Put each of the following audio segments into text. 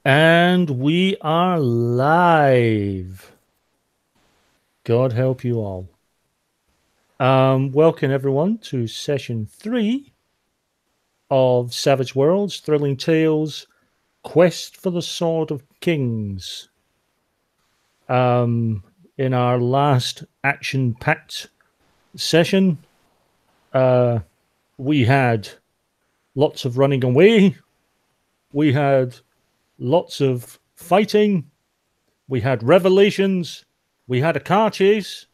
And we are live. God help you all. Welcome everyone to session 3 of Savage Worlds, Thrilling Tales, Quest for the Sword of Kings. In our last action-packed session, we had lots of running away. We had lots of fighting. We had revelations. We had a car chase.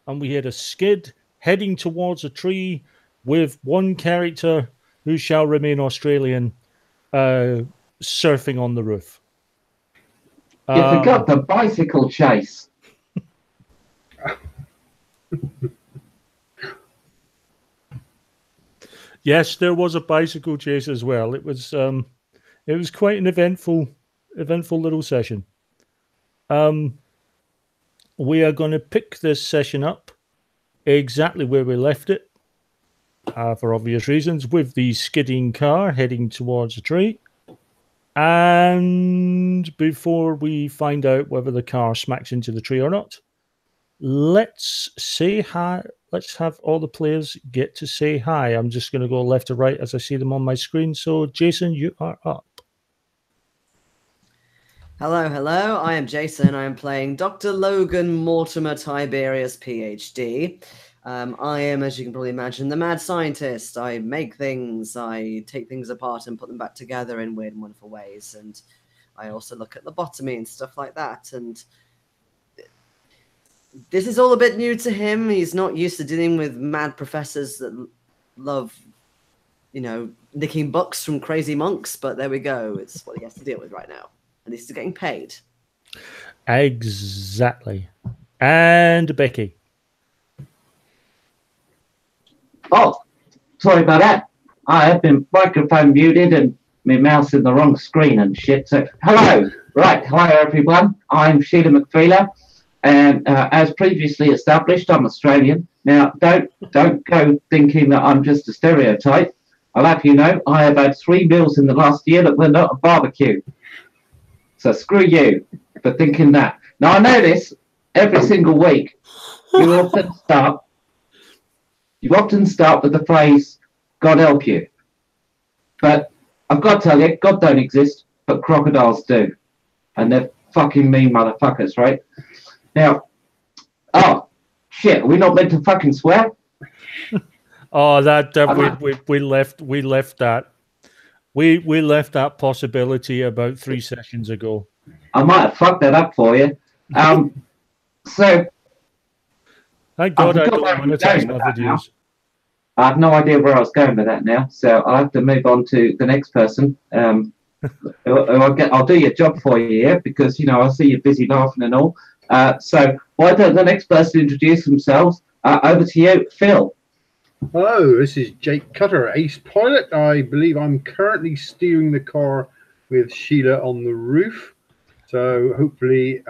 And we had a skid heading towards a tree with one character who shall remain Australian surfing on the roof. You forgot the bicycle chase. Yes, there was a bicycle chase as well. It was quite an eventful little session. We are going to pick this session up exactly where we left it, for obvious reasons, with the skidding car heading towards a tree. And before we find out whether the car smacks into the tree or not, let's say hi. Let's have all the players get to say hi. I'm just going to go left to right as I see them on my screen. So, Jason, you are up. Hello, hello. I am Jason. I am playing Dr. Logan Mortimer Tiberius, PhD. I am, as you can probably imagine, the mad scientist. I make things, I take things apart and put them back together in weird and wonderful ways. And I also look at lobotomy and stuff like that. And this is all a bit new to him. He's not used to dealing with mad professors that love, nicking books from crazy monks. But there we go. It's what he has to deal with right now. And he's still getting paid. Exactly. And Becky. Oh, sorry about that. I have been microphone muted and my mouse in the wrong screen and shit. So, hello. Right. Hello, everyone. I'm Sheila McFeeler. And as previously established, I'm Australian. Now, don't go thinking that I'm just a stereotype. I'll have you know, I have had 3 meals in the last year that were not a barbecue. So screw you for thinking that. Now, I know this every single week. You often start with the phrase, God help you. But I've got to tell you, God don't exist, but crocodiles do. And they're fucking mean motherfuckers, right? Now, oh, shit, are we not meant to fucking swear? Oh, that we left that. We left that possibility about 3 sessions ago. I might have fucked that up for you. So, thank God I don't monetize my videos. Now. I have no idea where I was going with that now, so I'll have to move on to the next person. I'll do your job for you here because I see you're busy laughing and all. So why don't the next person introduce themselves? Over to you, Phil. Hello, this is Jake Cutter, ace pilot. I believe I'm currently steering the car with Sheila on the roof. So hopefully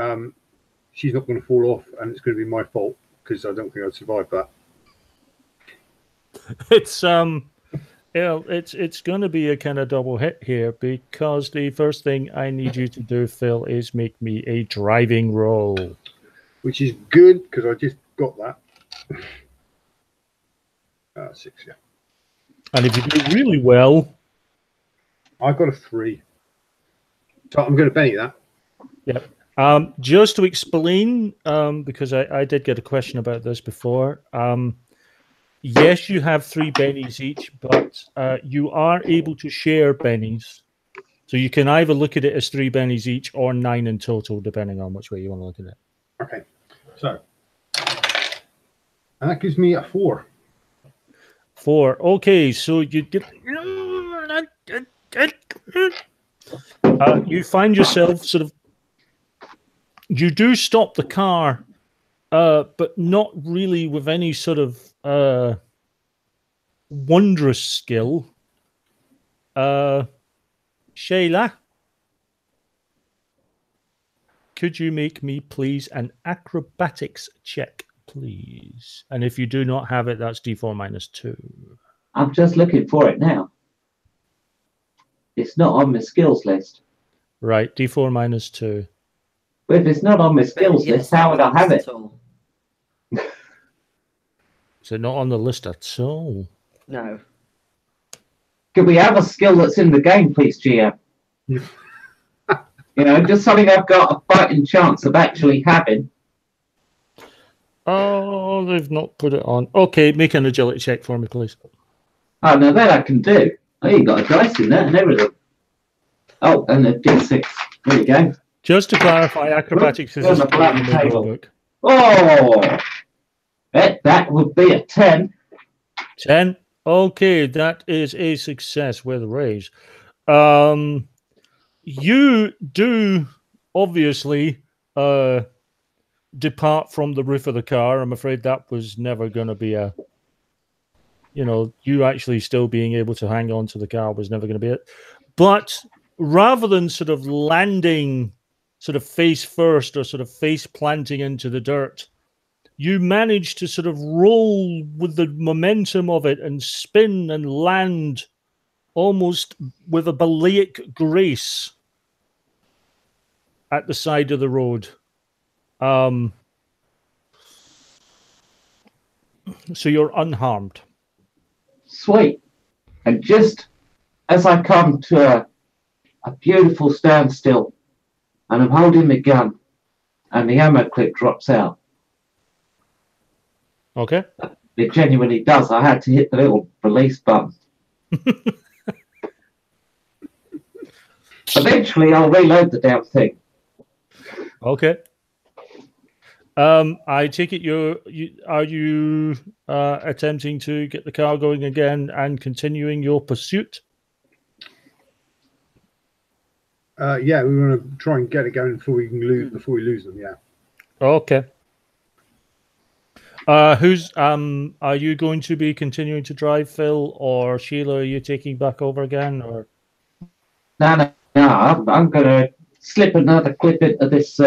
she's not going to fall off and it's going to be my fault because I don't think I'd survive that. It's going to be a kind of double hit here because the first thing I need you to do, Phil, is make me a driving roll. Which is good because I just got that. 6, yeah. And if you do really well, I've got a 3. So I'm going to penny that. Yep. Just to explain, because I did get a question about this before. Yes, you have 3 bennies each, but you are able to share bennies. So you can either look at it as 3 bennies each or 9 in total, depending on which way you want to look at it. Okay. So, and that gives me a 4. 4. Okay, so you get. You find yourself sort of. You do stop the car, but not really with any sort of wondrous skill. Shayla, could you make me, please, an acrobatics check, please? And if you do not have it, that's D4 minus 2. I'm just looking for it now. It's not on my skills list. Right, D4 minus 2. But if it's not on my skills Yes, list, how would I have it? at all. Is it not on the list at all? No. Could we have a skill that's in the game, please, GM? Yeah. Just something I've got a fighting chance of actually having. Oh, they've not put it on. Okay, make an agility check for me, please. Oh, now that I can do. Oh, you got a dice in there and everything. Oh, and a D6. There you go. Just to clarify, acrobatics is a There's a skill black in the table. rulebook. Oh! That would be a 10. 10. Okay, that is a success with a raise. You do obviously depart from the roof of the car. I'm afraid that was never going to be you actually still being able to hang on to the car was never going to be it. But rather than sort of landing sort of face first or sort of face planting into the dirt, you manage to sort of roll with the momentum of it and spin and land almost with a ballet grace at the side of the road. So you're unharmed. Sweet. And just as I come to a beautiful standstill, and I'm holding my gun, and the ammo clip drops out. Okay. It genuinely does. I had to hit the little release button. Eventually, I'll reload the damn thing. Okay. I take it are you attempting to get the car going again and continuing your pursuit? Yeah, we want to try and get it going before we lose them. Yeah. Okay. Are you going to be continuing to drive, Phil, or Sheila? Are you taking back over again, or? No. I'm going to slip another clip into this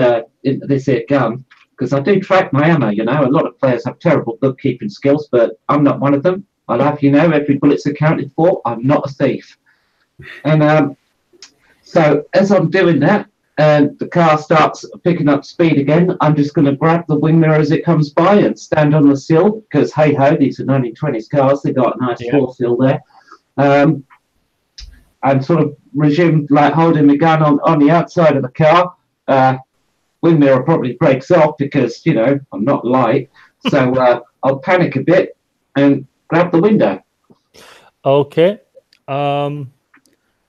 here gun, because I do track my ammo. A lot of players have terrible bookkeeping skills, but I'm not one of them. I'll have every bullet's accounted for. I'm not a thief. And so as I'm doing that, and the car starts picking up speed again, I'm just going to grab the wing mirror as it comes by and stand on the sill, because hey ho, these are 1920s cars. They got a nice floor sill there. And sort of resume like holding the gun on the outside of the car. Wing mirror probably breaks off because I'm not light, so I'll panic a bit and grab the window. Okay.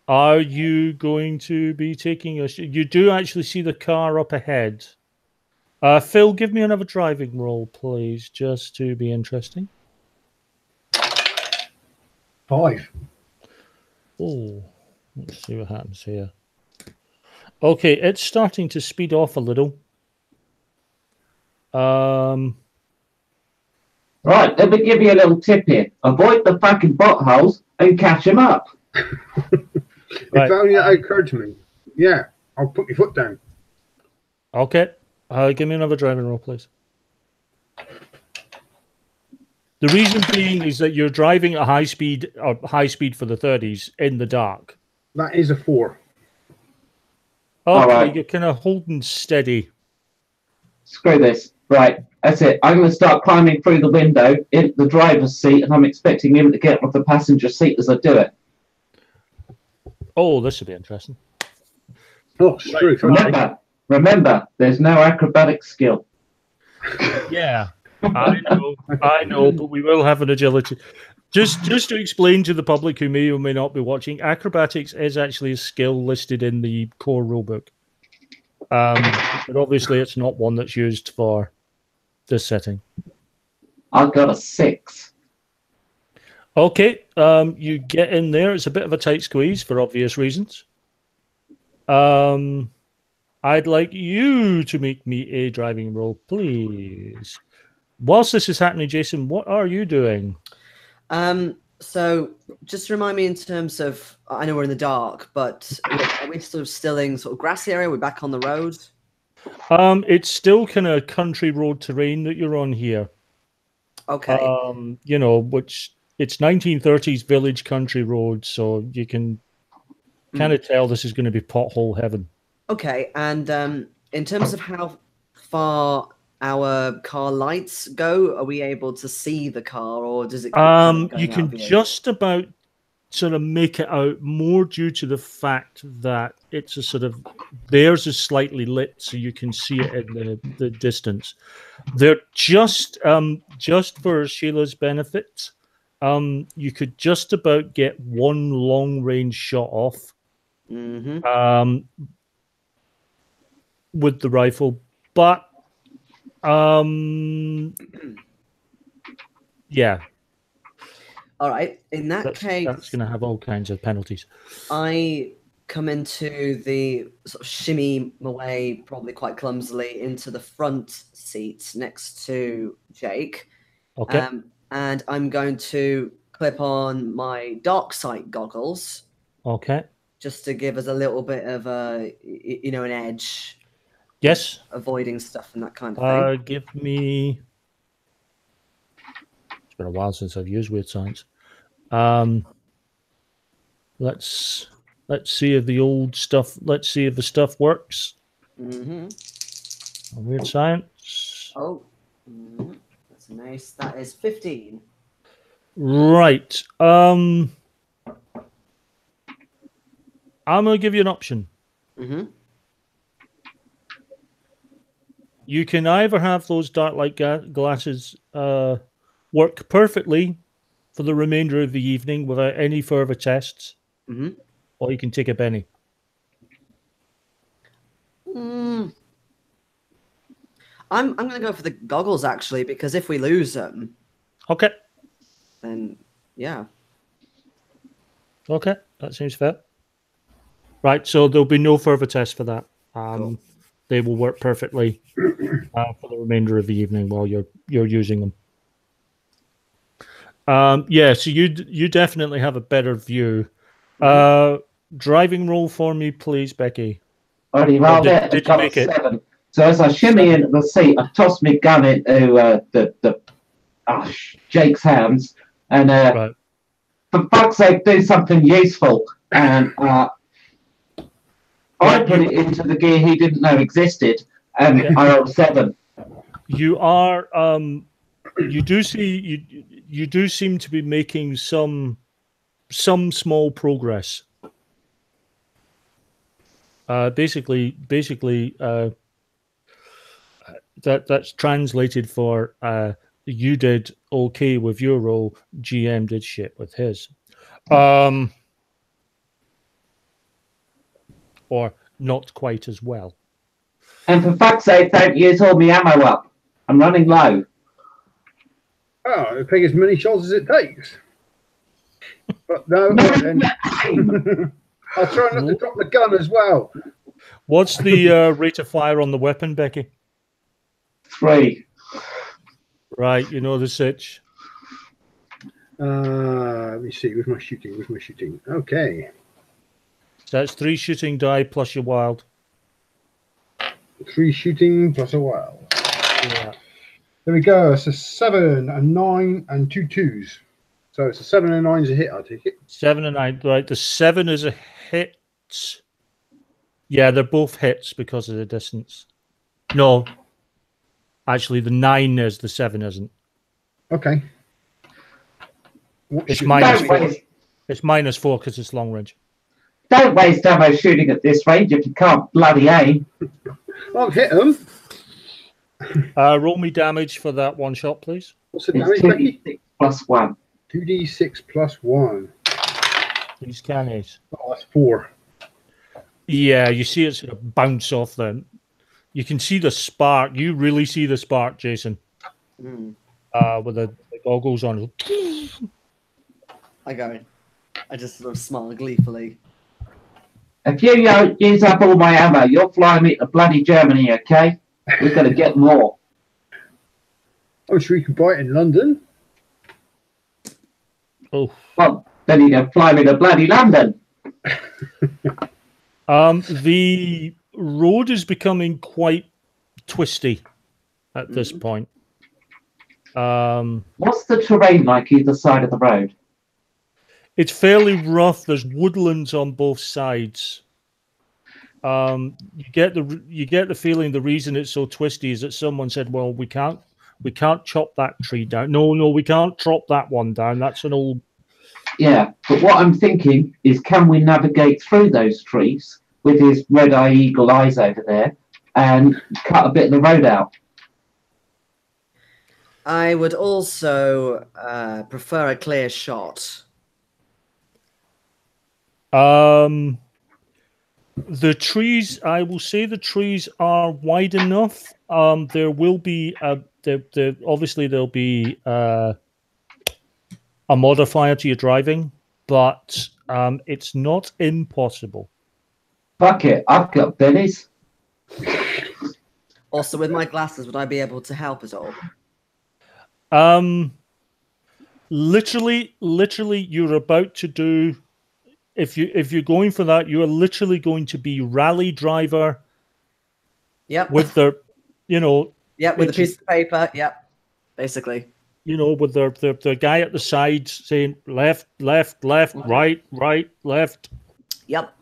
Are you going to be taking you do actually see the car up ahead? Phil, give me another driving roll, please, just to be interesting. 5. Oh, let's see what happens here. Okay, it's starting to speed off a little. Right, let me give you a little tip here. Avoid the fucking potholes and catch them up. If only that occurred to me. Yeah, I'll put your foot down. Okay, give me another driving roll, please. The reason being is that you're driving at high speed for the 30s in the dark. That is a 4. Okay, right. You're kind of holding steady. Screw this. Right, that's it. I'm going to start climbing through the window in the driver's seat, and I'm expecting him to get off the passenger seat as I do it. Oh, this should be interesting. Oh, screw. Remember, there's no acrobatic skill. Yeah, I know, but we will have an agility. Just to explain to the public who may or may not be watching, acrobatics is actually a skill listed in the core rulebook. But obviously it's not one that's used for this setting. I've got a 6. Okay, you get in there. It's a bit of a tight squeeze for obvious reasons. I'd like you to make me a driving roll, please. Whilst this is happening, Jason, what are you doing? So just remind me in terms of, I know we're in the dark, but are we sort of still in sort of grassy area? We're back on the road? It's still kind of country road terrain that you're on here. Okay. Which it's 1930s village country road, so you can kind of tell this is going to be pothole heaven. Okay, and in terms of how far our car lights go, are we able to see the car, or does it keep kind of You going out of can view? just about sort of make it out more due to the fact that it's a sort of theirs is slightly lit, so you can see it in the distance. They're just for Sheila's benefit. You could just about get one long range shot off Mm-hmm. with the rifle, but yeah, All right. In that that's case, going to have all kinds of penalties. I come into the sort of shimmy my way, probably quite clumsily, into the front seat next to Jake. Okay. And I'm going to clip on my dark sight goggles Okay. just to give us a little bit of a, an edge. Yes. Avoiding stuff and that kind of thing. Give me. It's been a while since I've used weird science. Let's see if the old stuff. Let's see if the stuff works. Mm-hmm. Weird science. Oh, that's nice. That is 15. Right. I'm gonna give you an option. Mm-hmm. You can either have those dark light glasses work perfectly for the remainder of the evening without any further tests, or you can take a penny. I'm going to go for the goggles, actually, because if we lose them... Okay. Then, yeah. Okay, that seems fair. Right, so there'll be no further tests for that. Cool. They will work perfectly for the remainder of the evening while you're using them. Yeah, so you definitely have a better view. Driving roll for me, please, Becky. Already rolled it. Did you make it? 7. So as I shimmy into the seat, I toss my gun into Jake's hands, and Right. for fuck's sake, do something useful. And I put it into the gear he didn't know existed, and I rolled 7. You are you do seem to be making some small progress. Basically, that's translated for you did okay with your role, GM did shit with his. Or not quite as well. And for fuck's sake, don't use all my ammo up. I'm running low. Oh, it'll take as many shots as it takes. But no, then I'll try not to drop the gun as well. What's the rate of fire on the weapon, Becky? 3. Right, you know the sitch. Let me see. With my shooting. Okay. So that's 3 shooting die plus your wild. 3 shooting plus a wild. Yeah. There we go. It's a 7, a 9, and 2 2s. So it's a 7 and a 9 is a hit, I take it. 7 and 9. Right, the 7 is a hit. Yeah, they're both hits because of the distance. No. Actually, the 9 is, the 7 isn't. Okay. It's minus 4. It's minus 4 because it's long range. Don't waste ammo shooting at this range if you can't bloody aim. I'll hit them. Roll me damage for that one shot, please. What's the It's damage, Becky? 2d6 plus 1. 2d6 plus 1. These cannies. Oh, that's 4. Yeah, you see it sort of bounce off them. You can see the spark. You really see the spark, Jason. With the goggles on. I just sort of smile gleefully. If you use up all my ammo, you'll fly me to bloody Germany, okay? We've got to get more. I'm sure you can buy it in London. Oh. Well, then you can fly me to bloody London. The road is becoming quite twisty at this point. What's the terrain like either side of the road? It's fairly rough. There's woodlands on both sides. you get the feeling the reason it's so twisty is that someone said, "Well, we can't chop that tree down. No, we can't chop that one down. That's an old." Yeah, but what I'm thinking is, can we navigate through those trees with his red-eye eagle eyes over there and cut a bit of the road out? I would also prefer a clear shot. The trees, I will say, the trees are wide enough. There will be obviously there'll be a modifier to your driving, but it's not impossible. Fuck it, I've got bennies. Also, with my glasses, would I be able to help at all? Literally, you're about to do. If you're going for that, you are literally going to be rally driver. Yep. With the, Yep, with a piece of paper. Yep. Basically. With the guy at the side saying left, right, left. Yep.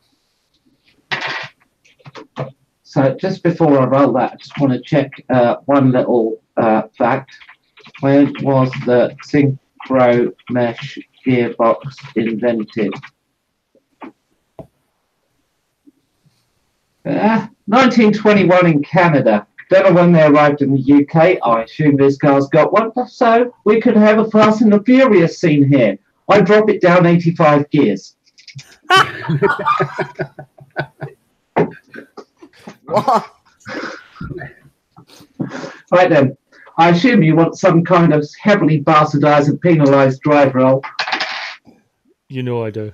So just before I roll that, I just want to check one little fact. When was the synchro mesh gearbox invented? 1921 in Canada. Don't know when they arrived in the UK. I assume this car's got one, so we could have a Fast and the Furious scene here. I drop it down 85 gears. What? Right then. I assume you want some kind of heavily bastardized and penalized drive role. You know I do.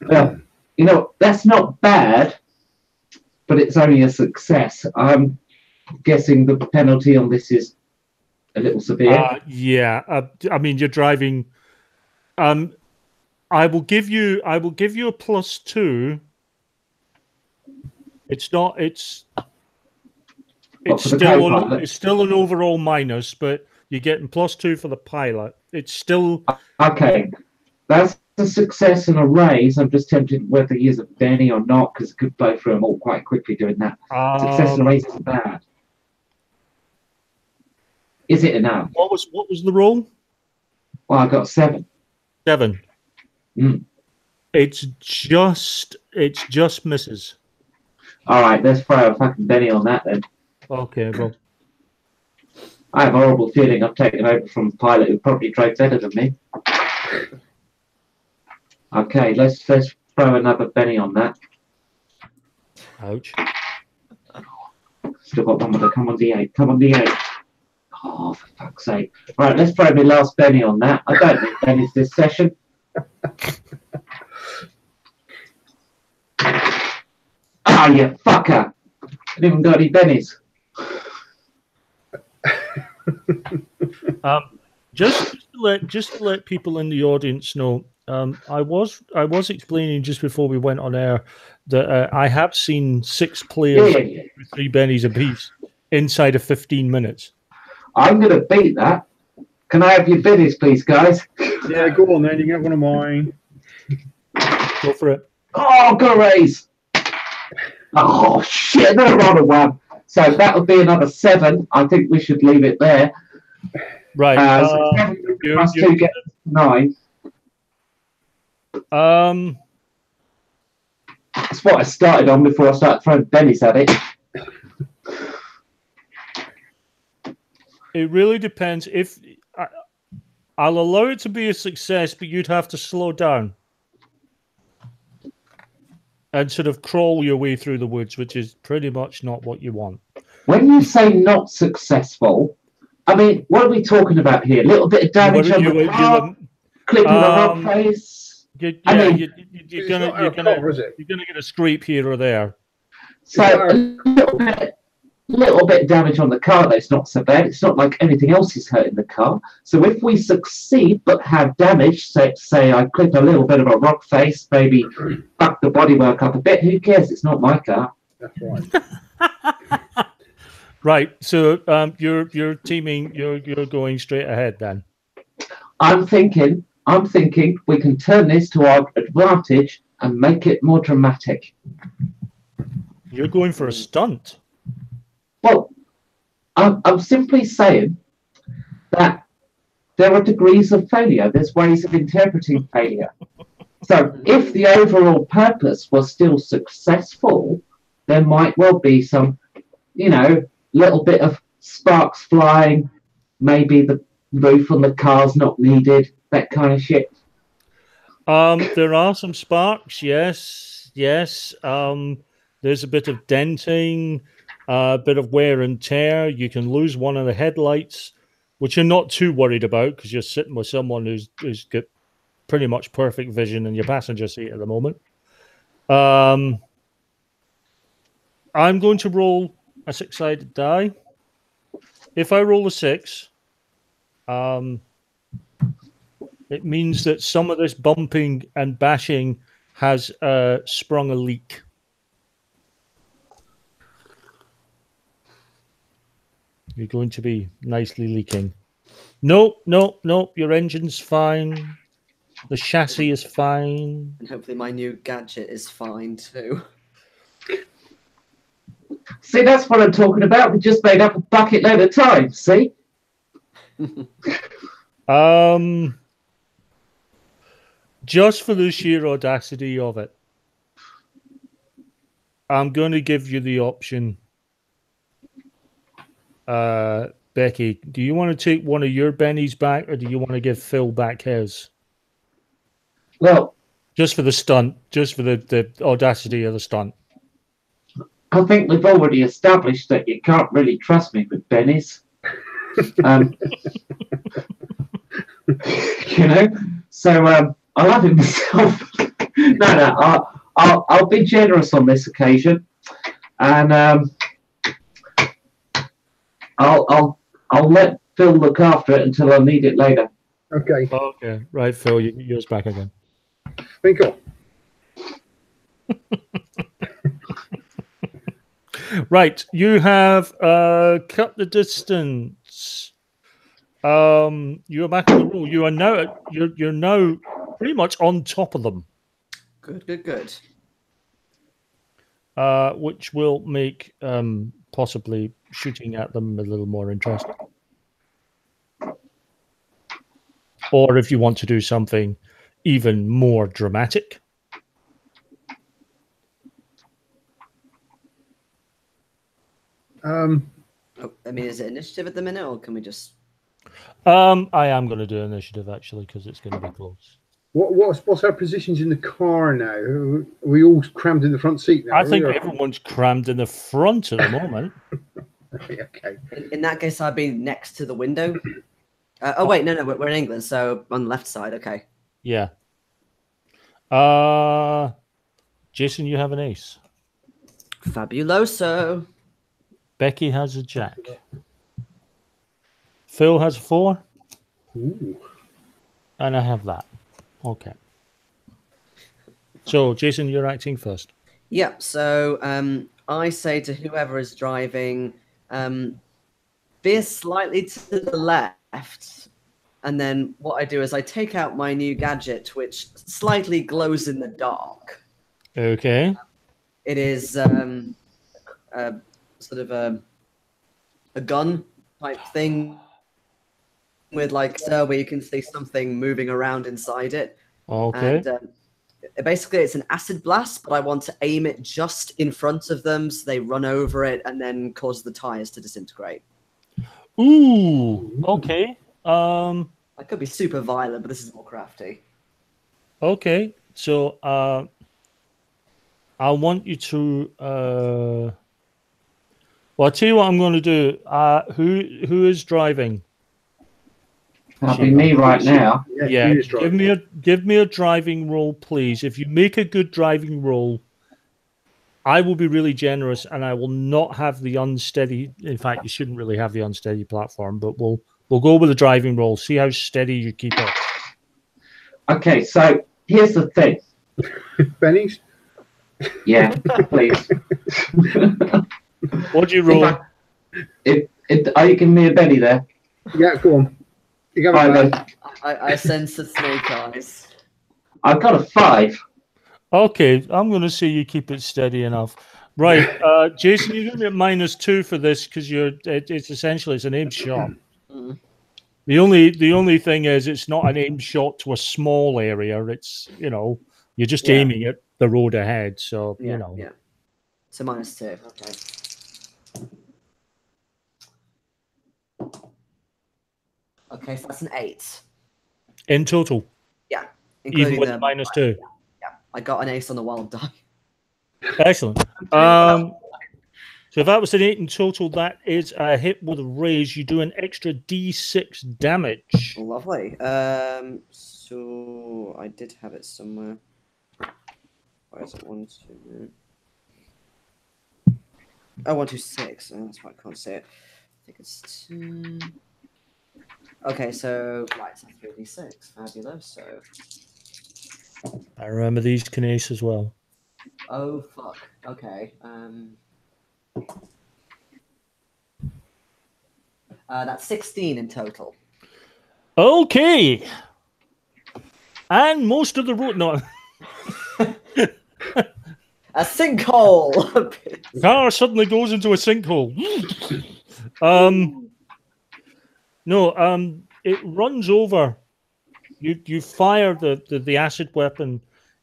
Well, that's not bad, but it's only a success. I'm guessing the penalty on this is a little severe. Yeah. I mean, you're driving. I will give you a +2. It's not. It's still an overall minus, but you're getting +2 for the pilot. It's still okay. That's a success and a raise. I'm just tempted whether to use a Benny or not, because I could blow through them all quite quickly doing that. Success and a raise isn't bad. Is it enough? What was the roll? Well, I got 7. 7. Mm. It's just misses. All right, let's throw a fucking Benny on that then. Okay, well. I have a horrible feeling I've taken over from a pilot who probably drove better than me. Okay, let's throw another Benny on that. Ouch. Still got one more to come on D8. Come on D8. Oh, for fuck's sake. Right, let's throw my last Benny on that. I don't need Bennies this session. Ah, you fucker. I didn't even got any Bennies. Just to let people in the audience know, I was explaining just before we went on air that I have seen 6 players with 3 bennies apiece inside of 15 minutes. I'm going to beat that. Can I have your bennies, please, guys? Yeah, go on then. You can have one of mine. Go for it. Oh, got a raise. Oh, shit, they're on a 1. So that would be another 7. I think we should leave it there. Right. So 7 plus 2 gets 9. That's what I started on before I started throwing bennies at it. It really depends. If I'll allow it to be a success, but you'd have to slow down and sort of crawl your way through the woods, which is pretty much not what you want. When you say not successful, I mean, what are we talking about here? A little bit of damage on the car, clipping the rock face. You're gonna get a scrape here or there. So a little bit of damage on the car, though, it's not so bad. It's not like anything else is hurting the car. So if we succeed but have damage, say I clip a little bit of a rock face, maybe fuck the bodywork up a bit, who cares? It's not my car. That's right. Right. So you're teaming. You're going straight ahead then. I'm thinking we can turn this to our advantage and make it more dramatic. You're going for a stunt. Well, I'm simply saying that there are degrees of failure. There's ways of interpreting failure. So if the overall purpose was still successful, there might well be some, little bit of sparks flying, maybe the roof on the car's not needed, that kind of shit. There are some sparks, yes. There's a bit of denting, a bit of wear and tear. You can lose one of the headlights, which you're not too worried about because you're sitting with someone who's got pretty much perfect vision in your passenger seat at the moment. I'm going to roll a 6-sided die. If I roll a 6, it means that some of this bumping and bashing has sprung a leak. You're going to be nicely leaking. Nope. Your engine's fine. The chassis is fine. And hopefully my new gadget is fine too. See, that's what I'm talking about. We just made up a bucket load of time, see? Just for the sheer audacity of it, I'm going to give you the option. Becky, do you want to take one of your bennies back, or do you want to give Phil back his? Well, just for the stunt, just for the audacity of the stunt. I think we've already established that you can't really trust me with bennies. So I'll have it myself. No, I'll be generous on this occasion, and I'll let Phil look after it until I need it later. Okay. Okay. Right, Phil, you get yours back again. Thank you. Right, you have cut the distance. You are back on the roll. You are now you're now pretty much on top of them. Good. Which will make possibly shooting at them a little more interesting. Or if you want to do something even more dramatic. Is it initiative at the minute, or can we just? I am going to do initiative actually because it's going to be close. What's our positions in the car now? Are we all crammed in the front seat now? I think everyone's crammed in the front at the moment. Okay. In that case, I'd be next to the window. Wait, no, we're in England, so on the left side. Okay. Yeah. Jason, you have an ace. Fabuloso. Becky has a jack. Phil has a 4. Ooh. And I have that. Okay. So, Jason, you're acting first. Yeah, so I say to whoever is driving, veer slightly to the left. And then what I do is I take out my new gadget, which slightly glows in the dark. Okay. It is sort of a gun type thing with where you can see something moving around inside it. Okay. And basically it's an acid blast, but I want to aim it just in front of them so they run over it and then cause the tires to disintegrate. Ooh. Okay. I could be super violent, but this is more crafty. Okay. So I want you to well, I'll tell you what I'm going to do. Who is driving? That'll be me right now. Yeah. Give me a driving roll, please. If you make a good driving roll, I will be really generous, and I will not have the unsteady. In fact, you shouldn't really have the unsteady platform, but we'll go with the driving roll. See how steady you keep it. Okay, so here's the thing. Bennies? Yeah, please. What do you roll? Are you giving me a Benny there? Yeah, go on. You got Right, I sense the snake eyes. I've got a 5. Okay, I'm going to say you keep it steady enough. Right, Jason, you're going to be at -2 for this because it's essentially it's an aim shot. Mm. The only thing is it's not an aim shot to a small area. It's you're just Yeah. aiming at the road ahead. So Yeah, yeah. So -2. Okay. Okay, so that's an 8 in total, Yeah, even including with the -2. Yeah, I got an ace on the wild die. Excellent. So if that was an 8 in total, that is a hit with a raise. You do an extra D6 damage. Lovely. So I did have it somewhere. Where is it? 1, 2. Oh, 1, 2, 6. Oh, that's why I can't say it. I think it's 2. Okay, so right, so 3d6. Fabulous. So I remember these Knace as well. oh fuck. Okay. That's 16 in total. Okay. And most of the road. No, A sinkhole. the car suddenly goes into a sinkhole. No, it runs over. You fire the acid weapon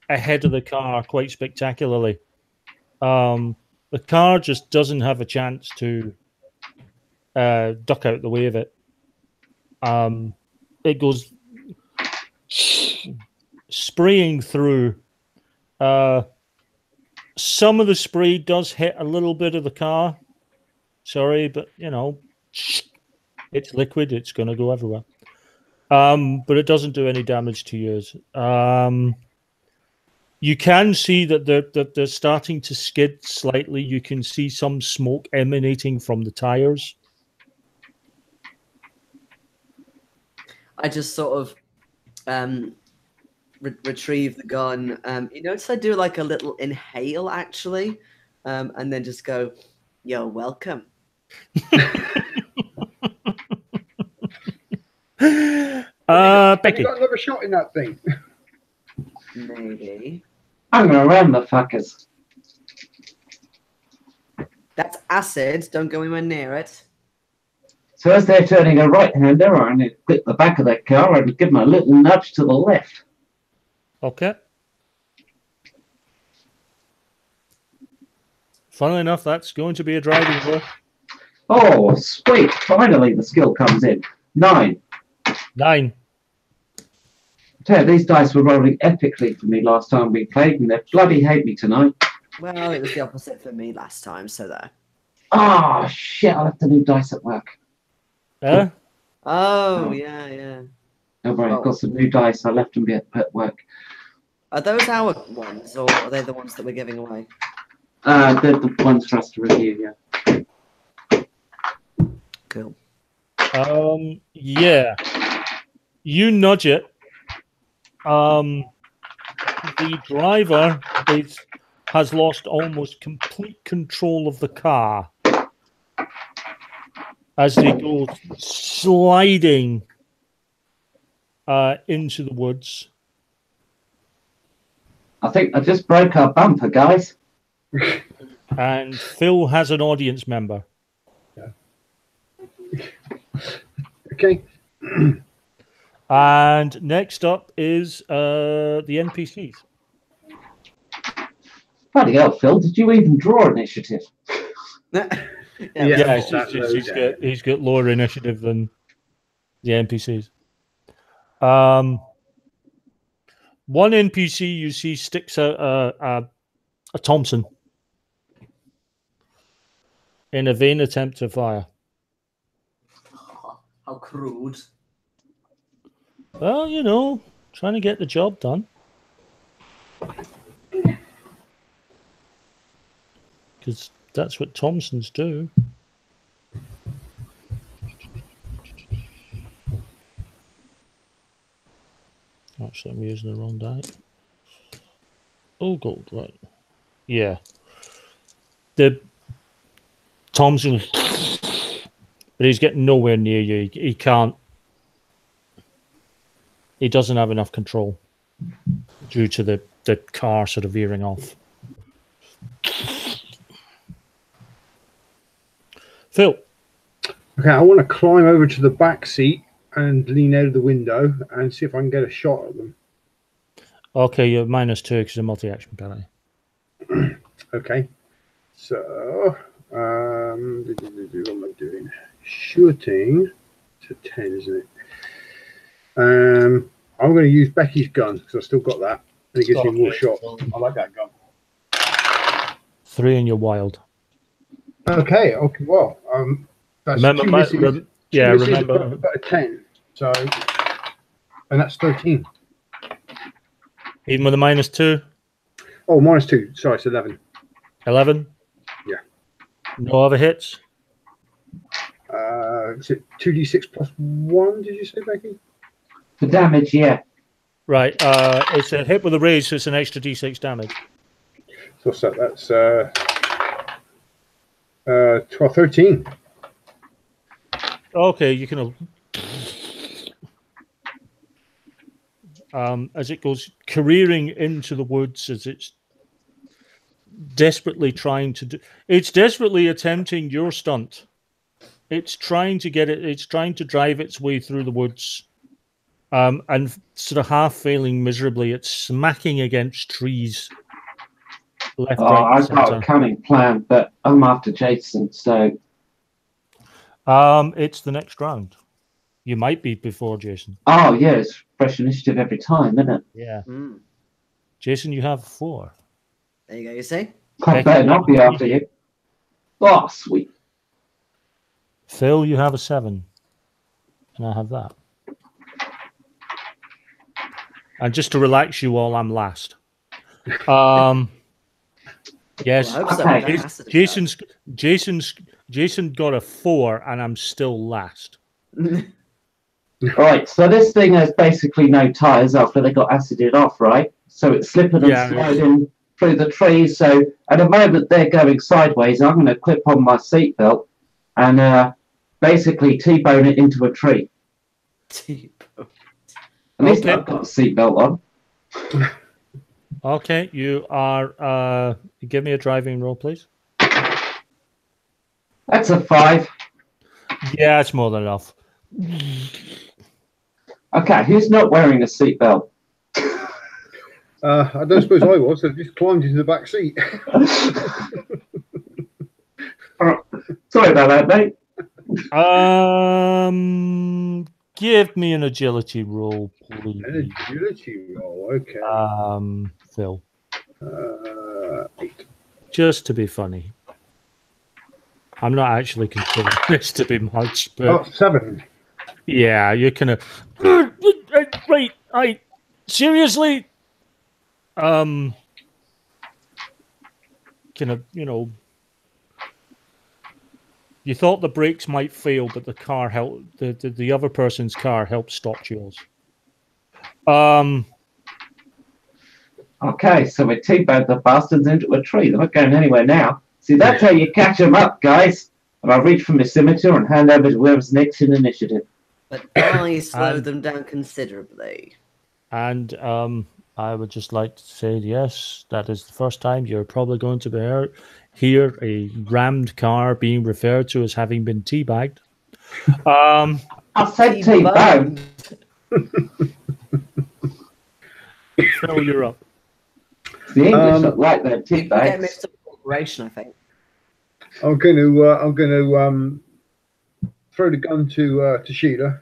ahead of the car quite spectacularly. The car just doesn't have a chance to duck out the way of it. It goes spraying through. Some of the spray does hit a little bit of the car. Sorry, but it's liquid. It's going to go everywhere. But it doesn't do any damage to yours. You can see that they're starting to skid slightly. You can see some smoke emanating from the tires. I just sort of retrieve the gun. You notice I do like a little inhale actually, and then just go, "You're welcome." Have Becky. you got another shot in that thing? Maybe. I'm gonna ram the fuckers. That's acid. Don't go anywhere near it. So as they're turning a right-hander, I'm going to clip the back of that car and give them a little nudge to the left. Okay. Funnily enough, that's going to be a driving blow. Oh, sweet. Finally, the skill comes in. 9. 9. Tell you, these dice were rolling epically for me last time we played, and they bloody hate me tonight. Well, it was the opposite for me last time, so there. Oh, shit, I left the new dice at work. Yeah. Oh, yeah. Oh, right, Oh. I've got some new dice. I left them at work. Are those our ones, or are they the ones that we're giving away? They're the ones for us to review, yeah. Cool. Yeah. You nudge it. The driver has lost almost complete control of the car as they go sliding into the woods. I think I just broke our bumper, guys. And Phil has an audience member. Okay. And next up is the NPCs. Bloody hell, Phil, did you even draw initiative? Yeah, that's he's got lower initiative than the NPCs. One NPC you see sticks a Thompson in a vain attempt to fire. How crude. Well, trying to get the job done. Because that's what Thompsons do. Actually, I'm using the wrong die. Oh, gold, right. Yeah. The Thompson, but he's getting nowhere near you. He can't. He doesn't have enough control due to the car sort of veering off. Phil. Okay, I want to climb over to the back seat and lean out of the window and see if I can get a shot at them. Okay, you're -2 because of multi-action penalty. Okay, so what am I doing? Shooting to 10, isn't it? I'm going to use Becky's gun because I still got that, and it gives me more shot. I like that gun. 3 and you're wild. Okay. Well, that's Remember, two misses. yeah, misses remember. about a 10. So, and that's 13. Even with a -2, Oh, -2. Sorry, it's 11. 11. Yeah. No other hits. Is it 2d6 plus 1? Did you say, Becky? For damage, yeah. Right. It's a hit with a raise, so it's an extra d6 damage. So what's that? That's 12, 13. Okay, you can. As it goes careering into the woods, as it's desperately trying to do, it's desperately attempting your stunt. It's trying to get it. It's trying to drive its way through the woods, and sort of half failing miserably. It's smacking against trees. Left, Oh, right, I've got a center. cunning plan, but I'm after Jason, so It's the next round. You might be before Jason. oh yeah, it's fresh initiative every time, isn't it? Yeah, Mm. Jason, you have 4. There you go. You see? I better not be after you. Oh, sweet. Phil, you have a 7, and I have that. And just to relax you all, I'm last. Yes, Well, I hope so. Okay. That has to be Jason got a 4, and I'm still last. done. Right, so this thing has basically no tyres after they got acided off, right? So it's slipping and Yeah, sliding through the trees. So at the moment they're going sideways, I'm going to clip on my seatbelt and basically T-bone it into a tree. T-bone. At least Okay. I've got a seatbelt on. Okay, you are. Give me a driving roll, please. That's a 5. Yeah, it's more than enough. Okay, who's not wearing a seatbelt? I don't suppose I was. I just climbed into the back seat. Sorry about that, mate. Give me an agility roll, please. An agility roll. Okay. Phil, 8. just to be funny. I'm not actually considering this to be much, but Oh, 7. yeah, you're kind of wait. I seriously, kind of, you thought the brakes might fail, but the car helped. The other person's car helped stop yours. Okay, so we T-boned the bastards into a tree. They're not going anywhere now. See, that's how you catch them up, guys. And I reach for my scimitar and hand over to whoever's next in initiative. But I slowed And- them down considerably. And I would just like to say, yes, that is the first time you're probably going to hear a rammed car being referred to as having been teabagged. I said T-bone. Phil, you're up. The English look like their Get T-bags. mixed up with corporation, I think. I'm going to throw the gun to Sheila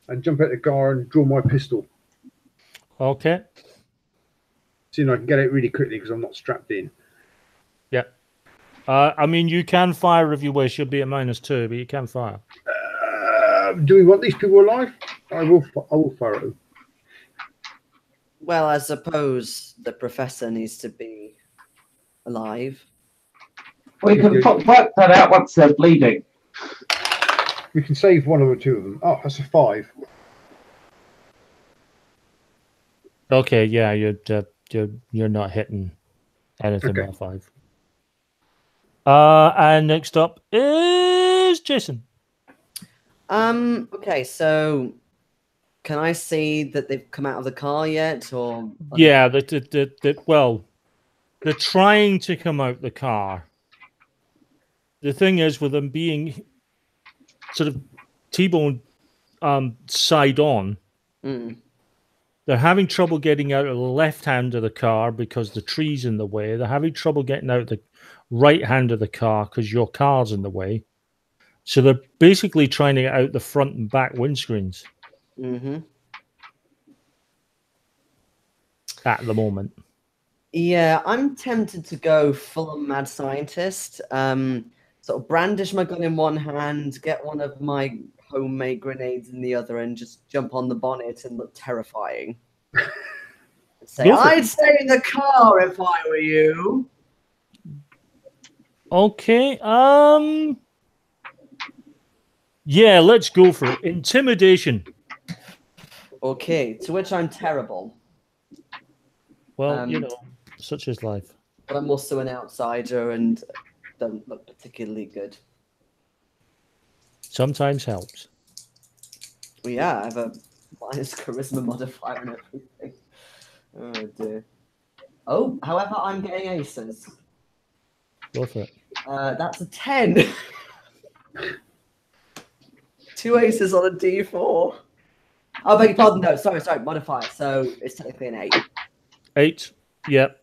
and jump out the car and draw my pistol. Okay. See if I can get it really quickly because I'm not strapped in. Yeah. I mean, you can fire if you wish. You'll be at -2, but you can fire. Do we want these people alive? I will fire at them. Well, I suppose the professor needs to be alive. We can work that out once they're bleeding. We can save one or two of them. Oh, that's a 5. Okay. Yeah. You're not hitting anything Okay. by 5. And next up is Jason. Okay, so can I see that they've come out of the car yet, or Yeah. Well, they're trying to come out the car. The thing is, with them being sort of T-bone side on. Mm. They're having trouble getting out of the left hand of the car because the tree's in the way. They're having trouble getting out of the right hand of the car because your car's in the way. So they're basically trying to get out the front and back windscreens Mm-hmm. at the moment. Yeah, I'm tempted to go full on mad scientist. Sort of brandish my gun in one hand, get one of my homemade grenades in the other, and just jump on the bonnet and look terrifying. Say, Go for it. I'd stay in the car if I were you. Okay. Yeah, let's go for it. Intimidation. Okay, to which I'm terrible. Well, you know, such is life. But I'm also an outsider and don't look particularly good. Sometimes helps. Well, yeah, I have a minus charisma modifier and everything. Oh dear. Oh, however, I'm getting aces. Go for it. That's a 10. 2 aces on a d4. Oh, beg your pardon. No, sorry, modifier. So it's technically an 8. 8. Yep.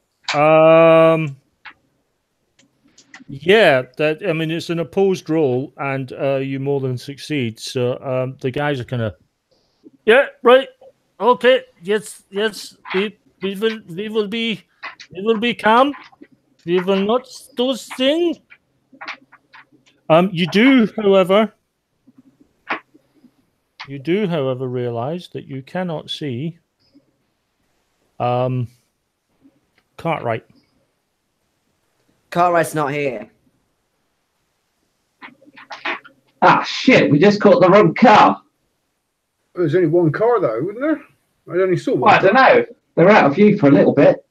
Yeah, that, I mean, it's an opposed roll, and you more than succeed. So the guys are kind of, yeah, right, okay, yes, we will be calm. We will not do things. You do, however, realize that you cannot see Cartwright. Cartwright's not here. Ah, shit, we just caught the wrong car. There's only one car though, wasn't there? I only saw one. Well, I don't know. They're out of view for a little bit.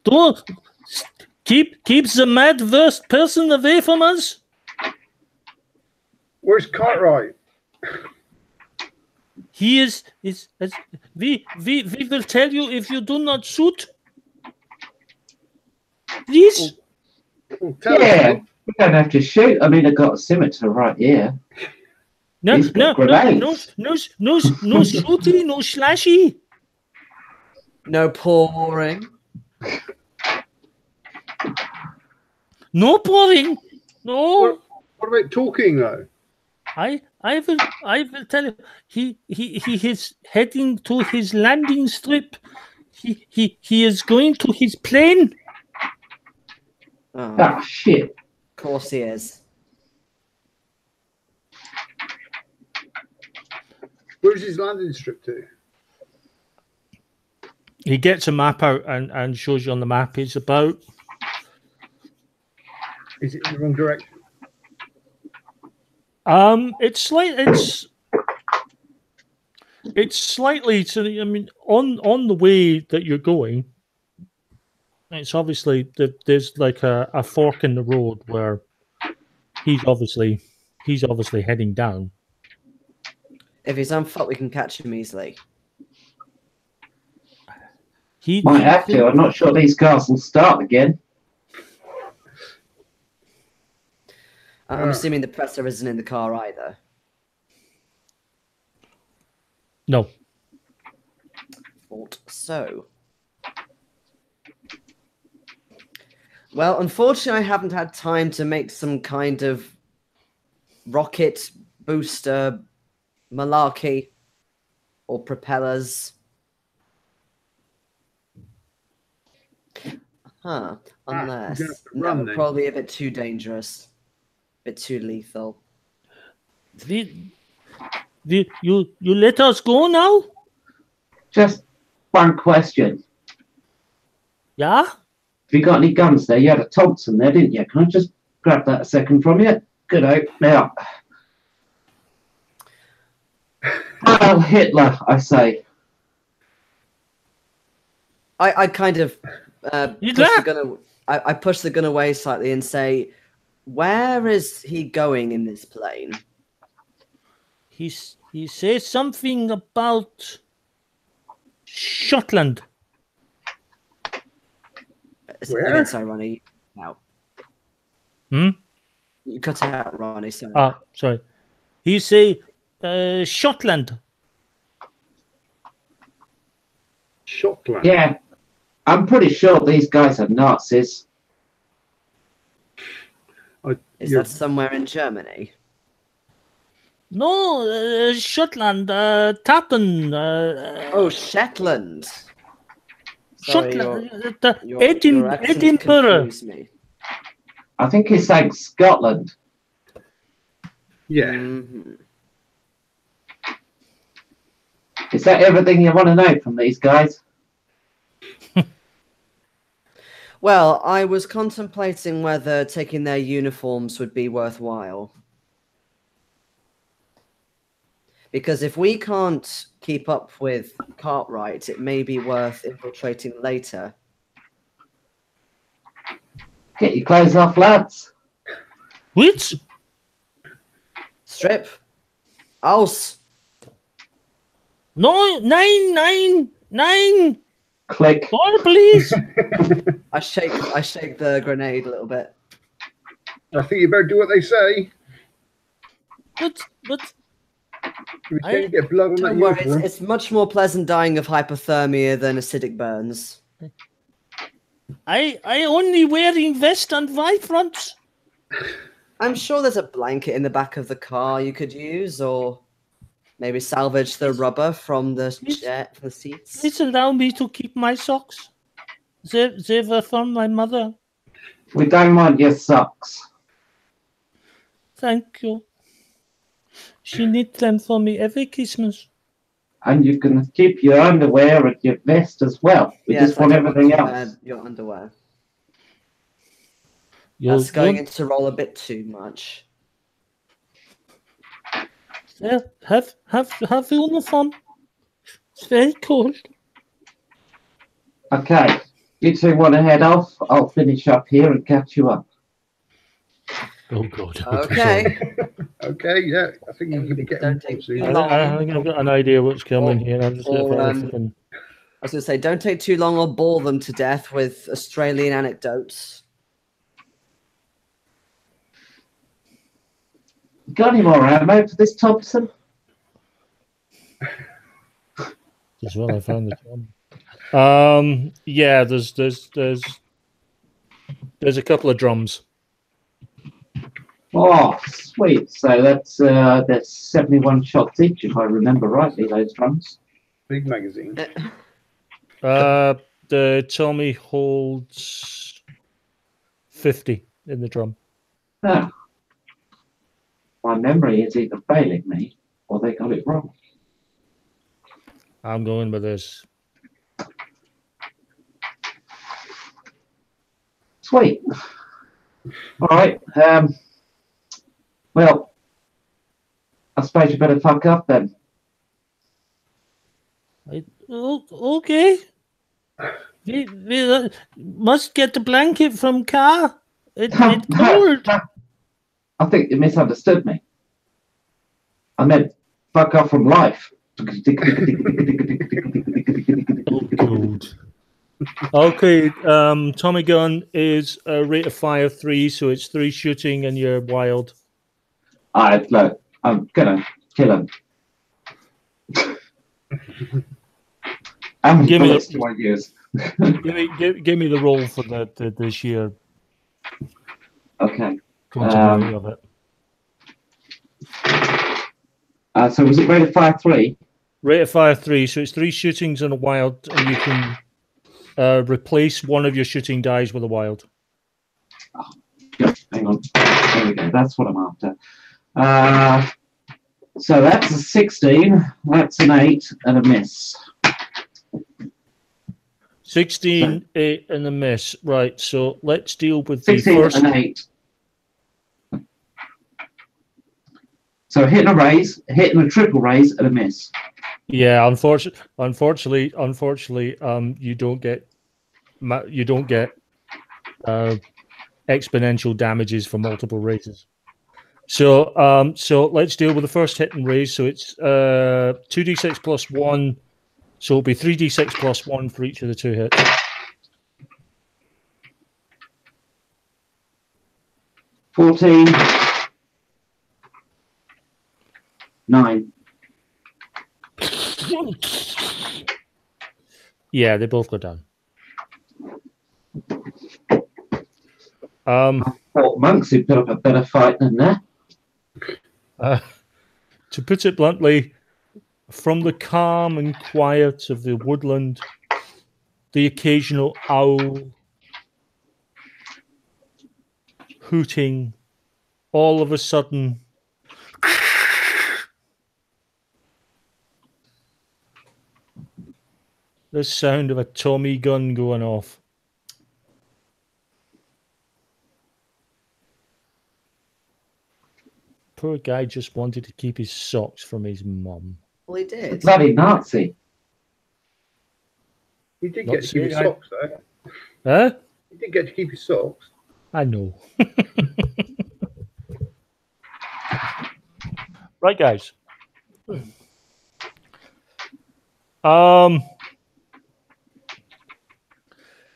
Don't keep the mad worst person away from us. Where's Cartwright? He is we will tell you if you do not shoot. Please. Oh, tell Yeah, us. we don't have to shoot. I mean, I've got a scimitar right here. No He's got grenades. no shooty, no slashy. No pouring. No pouring. No. What about talking though? I will tell you. He is heading to his landing strip. He is going to his plane. Oh, Ah, shit. of course he is. Where's his landing strip to? He gets a map out and shows you on the map. It's about. Is it in the wrong direction? It's slightly to the, I mean, on the way that you're going, it's obviously there's like a fork in the road where he's obviously heading down. If he's on foot, we can catch him easily. Might have to. I'm not sure these cars will start again. I'm assuming the presser isn't in the car either. No. Thought so. Well, unfortunately, I haven't had time to make some kind of rocket booster malarkey or propellers. Unless you're that run would then. probably be a bit too dangerous, a bit too lethal. You let us go now? Just one question. Yeah? Have you got any guns there? You had a Thompson there, didn't you? Can I just grab that a second from you? Good out. Now. Heil Hitler, I say. I kind of push the gun. I push the gun away slightly and say, "Where is he going in this plane?" He says something about Scotland. Where? Sorry, Ronnie. Now. Hmm? You cut out, Ronnie. Sorry. Ah, sorry. He say Scotland. Shotland. Yeah, I'm pretty sure these guys are Nazis. Is that somewhere in Germany? No, Scotland. Tappen. Oh, Shetland. Sorry, Scotland. your accent Edinburgh. confused me. I think he's saying Scotland. Yeah. Mhm. Is that everything you want to know from these guys? Well, I was contemplating whether taking their uniforms would be worthwhile. Because if we can't keep up with Cartwright, it may be worth infiltrating later. Get your clothes off, lads. Which? Strip. Aus. No, nine. Click. More, please. I shake the grenade a little bit. I think you better do what they say. but If you can't get blood on that Don't worry, uniform. it's much more pleasant dying of hypothermia than acidic burns. I only wearing vest and fronts. I'm sure there's a blanket in the back of the car you could use, or maybe salvage the rubber from the seats. Please allow me to keep my socks. They were from my mother. We don't mind your socks. Thank you. She knit them for me every Christmas. And you can keep your underwear and your vest as well. We Yes, just want I don't everything to else. wear your underwear. You're That's going into roll a bit too much. yeah, have uniform. It's very cold. Okay, you two want to head off? I'll finish up here and catch you up. Oh God. Okay. Okay, yeah. I think you can get Don't them take soon. too I think I've got an idea what's coming here. I'm just or, going I was going to say, don't take too long or bore them to death with Australian anecdotes. Got any more ammo for this Thompson? as well. I found the drum. Yeah, there's a couple of drums. Oh, sweet. So that's 71 shots each, if I remember rightly, those drums. Big magazine. The Tommy holds 50 in the drum. Ah. My memory is either failing me or they got it wrong. I'm going with this. Sweet. All right. Well, I suppose you better fuck up then. Okay. We must get the blanket from car. It's cold. I think you misunderstood me. I meant fuck off from life. Cold. Okay, Tommy gun is a rate of fire 3, so it's 3 shooting and you're wild. All right, look, I'm gonna kill him. How many Give me bullets the- do I use? give me the roll for the sheer Okay. continuity of it. So was it rate of fire 3? Rate of fire 3, so it's 3 shootings and a wild, and you can replace one of your shooting dies with a wild. Yep, hang on. There we go. That's what I'm after. So that's a 16, that's an 8, and a miss. 16, 8, and a miss. Right, so let's deal with the 16 first. and 8. So hitting a raise, hitting a triple raise, and a miss. Yeah, unfortunately, you don't get exponential damages for multiple raises. So let's deal with the first hit and raise. So it's 2d6 plus 1. So it'll be 3d6 plus 1 for each of the 2 hits. 14. 9. Yeah, they both go down. Thought monks who put up a better fight than that. To put it bluntly, from the calm and quiet of the woodland, the occasional owl hooting, all of a sudden, the sound of a Tommy gun going off. Poor guy just wanted to keep his socks from his mum. Well, he did. Bloody Nazi. He did Not get to keep his saying socks, though. Huh? He did get to keep his socks. I know. Right, guys.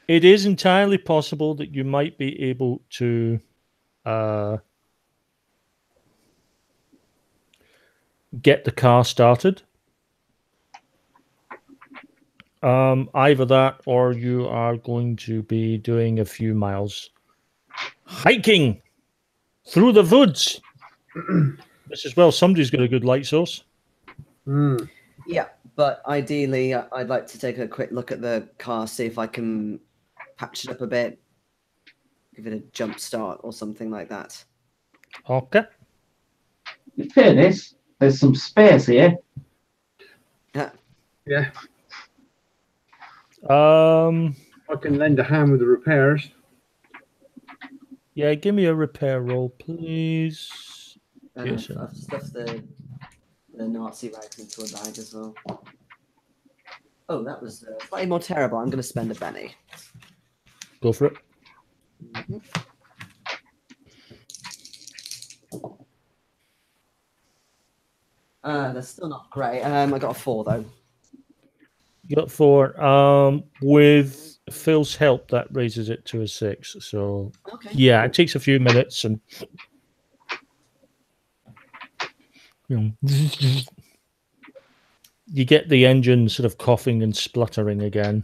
It is entirely possible that you might be able to get the car started. Either that or you are going to be doing a few miles hiking through the woods. This is, well, somebody's got a good light source. Yeah, but ideally, I'd like to take a quick look at the car, see if I can patch it up a bit, give it a jump start or something like that. Okay. In fairness, there's some spares here. Yeah, Um. I can lend a hand with the repairs. Yeah, give me a repair roll, please. And Yes, I've stuffed the Nazi rags into a bag as well. Oh, that was slightly more terrible. I'm going to spend a penny. Go for it. That's still not great. I got a 4 though. You got 4. With Phil's help, that raises it to a 6. So Okay. yeah, it takes a few minutes, and you get the engine sort of coughing and spluttering again.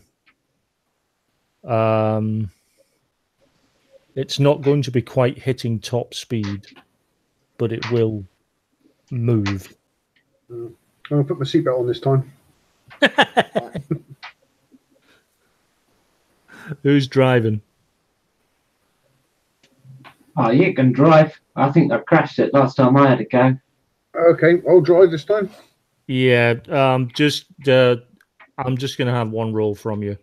It's not going to be quite hitting top speed, but it will move. I'm going to put my seatbelt on this time. Who's driving? Oh, you can drive. I think I crashed it last time I had a go. Okay, I'll drive this time. Yeah, I'm just going to have one roll from you.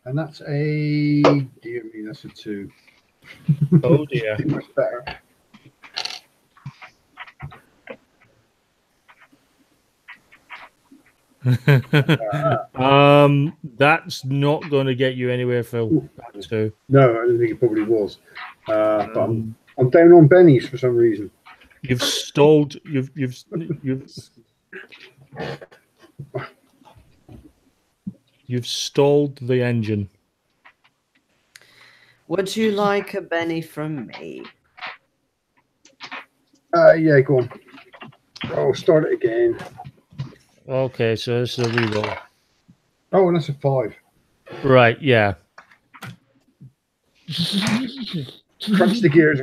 And that's a... Dear me, that's a 2. Oh dear. Much better. That's not going to get you anywhere, Phil. So No, I don't think it probably was. But I'm down on bennies for some reason. you've stalled. You've stalled the engine. Would you like a penny from me? Yeah, go on. I'll start it again. Okay, so this is a reroll. Oh, and that's a 5. Right, yeah. Crunch the gears.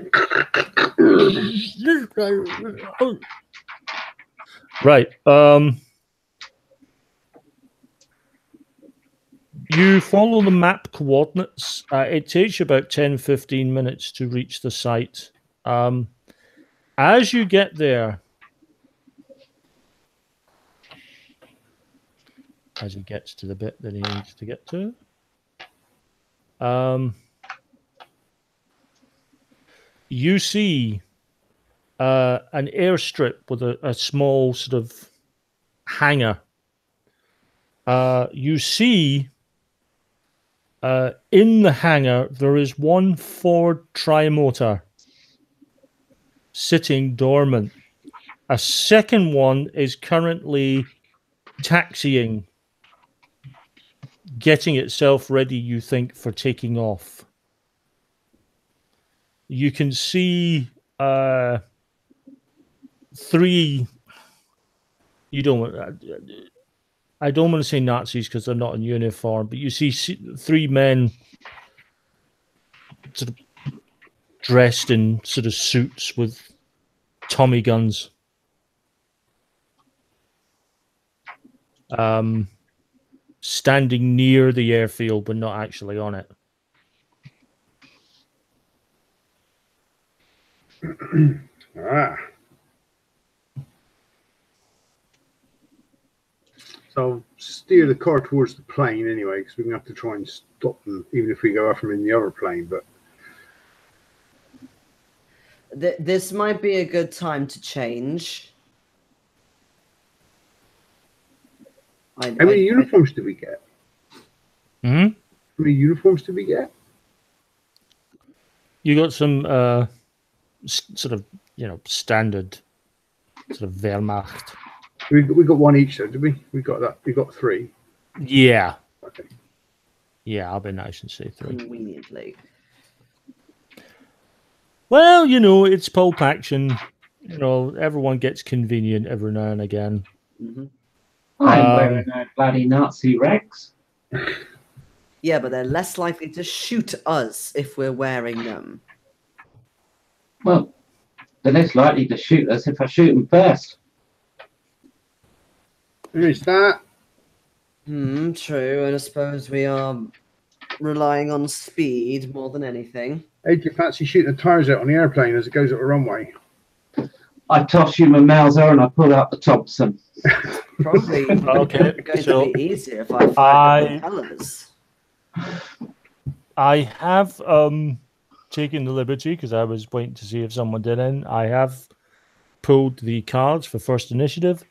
Right. You follow the map coordinates. It takes you about 10-15 minutes to reach the site. As you get there, as he gets to the bit that he needs to get to, you see an airstrip with a small sort of hangar. You see in the hangar there is one Ford Trimotor sitting dormant. A second one is currently taxiing, getting itself ready, you think, for taking off. you can see three. You don't want. I don't want to say Nazis because they're not in uniform, but you see three men sort of dressed in sort of suits with Tommy guns. Standing near the airfield, but not actually on it. Ah. So I'll steer the car towards the plane anyway, because we're going to have to try and stop them, even if we go after them in the other plane. But This might be a good time to change. how many uniforms did we get? Hmm? How many uniforms did we get? You got some sort of, standard sort of Wehrmacht. We got one each, though, did we? We got that. We got three. Yeah. Okay. Yeah, I'll be nice and say three. Conveniently. Well, it's pulp action. Everyone gets convenient every now and again. Mm-hmm. I'm wearing a bloody Nazi rags. Yeah, but they're less likely to shoot us if we're wearing them. Well, they're less likely to shoot us if I shoot them first. Who is that? True, and I suppose we are relying on speed more than anything. Hey, do you fancy shooting the tires out on the airplane as it goes up the runway? I toss you my Mauser and I pull out the Thompson. Probably Okay, going so to be easier if I fire the propellers. I have taken the liberty, because I was waiting to see if someone did in. I have pulled the cards for first initiative,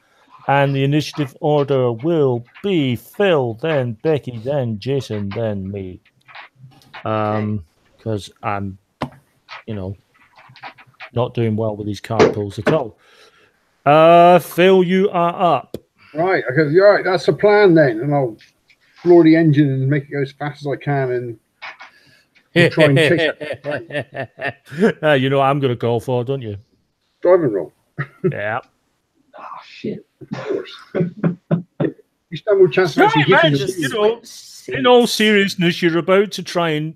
and the initiative order will be Phil, then Becky, then Jason, then me. Because I'm, not doing well with these card pulls at all. Phil, you are up. Right. Okay. All right. That's the plan then, and I'll floor the engine and make it go as fast as I can, and we'll try and chase that I'm going to go for it, don't you? driving roll. Yeah. Oh, shit. Of course. You stand with chance of actually hitting the in all seriousness, you're about to try and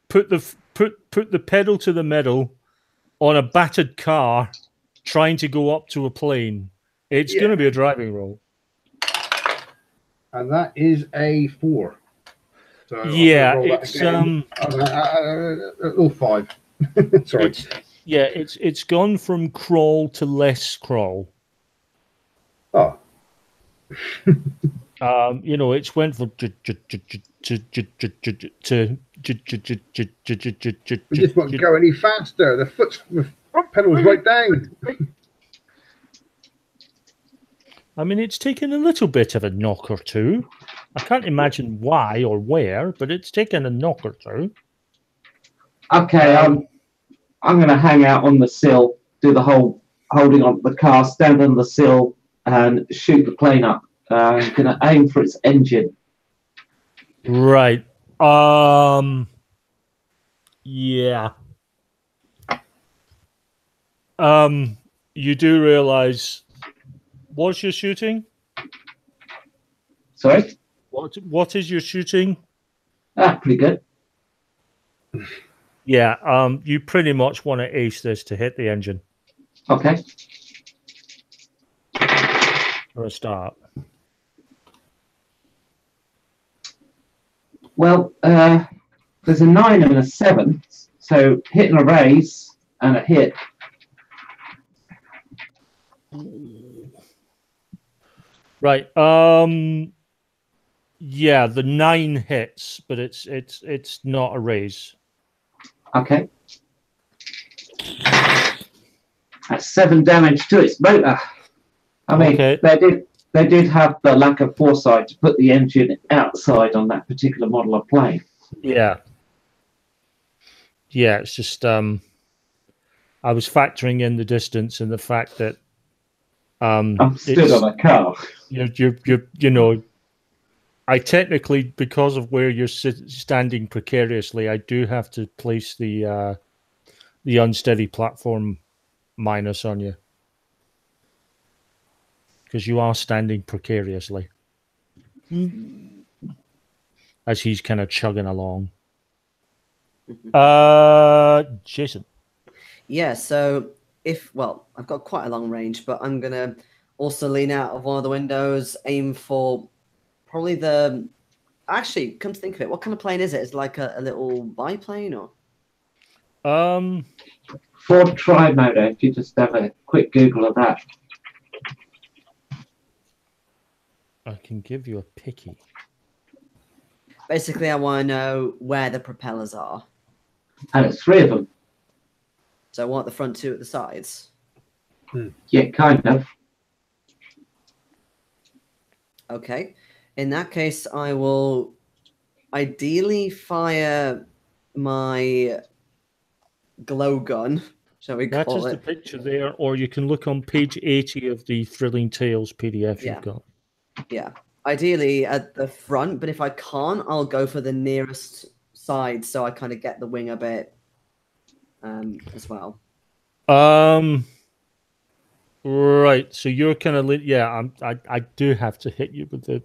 put the pedal to the metal on a battered car, trying to go up to a plane. It's going to be a driving roll. And that is a 4. So yeah, it's 5. Sorry. It's gone from crawl to less crawl. Oh. It's went from We just won't go any faster. The foot pedal's right down. I mean, it's taken a little bit of a knock or two. I can't imagine why or where, but it's taken a knock or two. Okay, I'm going to hang out on the sill, do the whole holding on the car, stand on the sill, and shoot the plane up. I'm going to aim for its engine. Right. Yeah. You do realize what's your shooting? Sorry? What is your shooting? Pretty good. Yeah, you pretty much want to ace this to hit the engine. Okay. For a start. Well, there's a 9 and a 7, so hitting a raise and a hit. Right. Yeah, the 9 hits, but it's not a raise. Okay. That's 7 damage to its motor. I mean, Okay. they did have the lack of foresight to put the engine outside on that particular model of plane. Yeah. Yeah, it's just I was factoring in the distance and the fact that I'm stood on a car. I technically, because of where you're standing precariously, I do have to place the the unsteady platform minus on you. Because you are standing precariously. As he's kind of chugging along. Jason. Yeah, so I've got quite a long range, but I'm going to also lean out of one of the windows, aim for probably actually, come to think of it, what kind of plane is it? Is it like a little biplane or? Ford Tri-Motor, if you just have a quick Google of that. I can give you a picky. Basically, I want to know where the propellers are. And it's 3 of them. So I want the front 2 at the sides. Yeah, kind of. Okay. In that case, I will ideally fire my glow gun, shall we That call is it? the picture there, or you can look on page 80 of the Thrilling Tales PDF Yeah. you've got. Yeah. Ideally at the front, but if I can't, I'll go for the nearest side so I kind of get the wing a bit as well. Right. So you're kind of I do have to hit you with the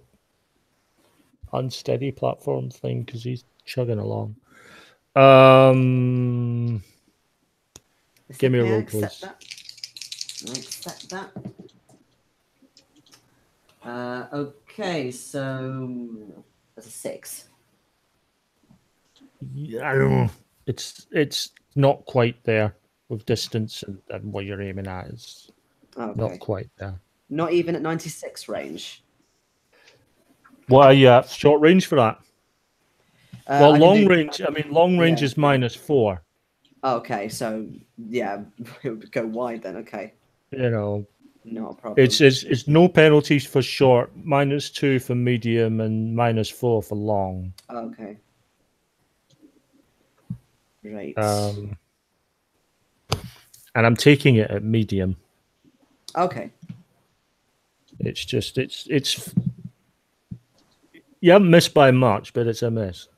unsteady platform thing because he's chugging along. Give me a roll, please. I accept that. Okay, so that's a 6. Yeah, it's not quite there with distance and what you're aiming at is not quite there. Not even at 96 range. Well, yeah, short range for that. Well, long range. I mean, long range is -4. Okay, so yeah, it would go wide then. Okay, You know, not a problem. it's no penalties for short, -2 for medium, and -4 for long. Okay. Right. And I'm taking it at medium. Okay. It's just it's you haven't missed by much, but it's a miss.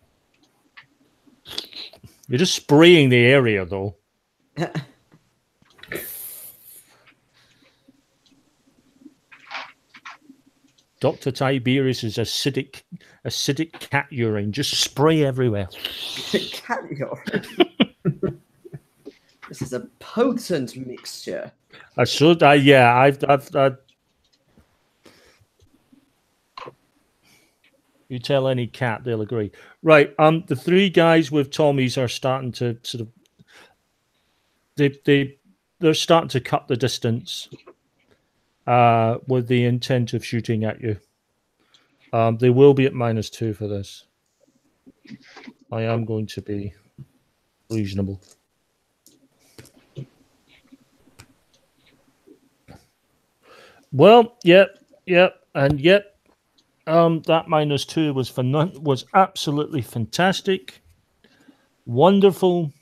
You're just spraying the area though. Dr. Tiberius is acidic cat urine. Just spray everywhere. Cat urine. This is a potent mixture. I've you tell any cat, they'll agree. Right. The 3 guys with Tommies are starting to sort of they're starting to cut the distance with the intent of shooting at you. They will be at -2 for this. I am going to be reasonable. Well, yep, and yep. That -2 was absolutely fantastic, wonderful.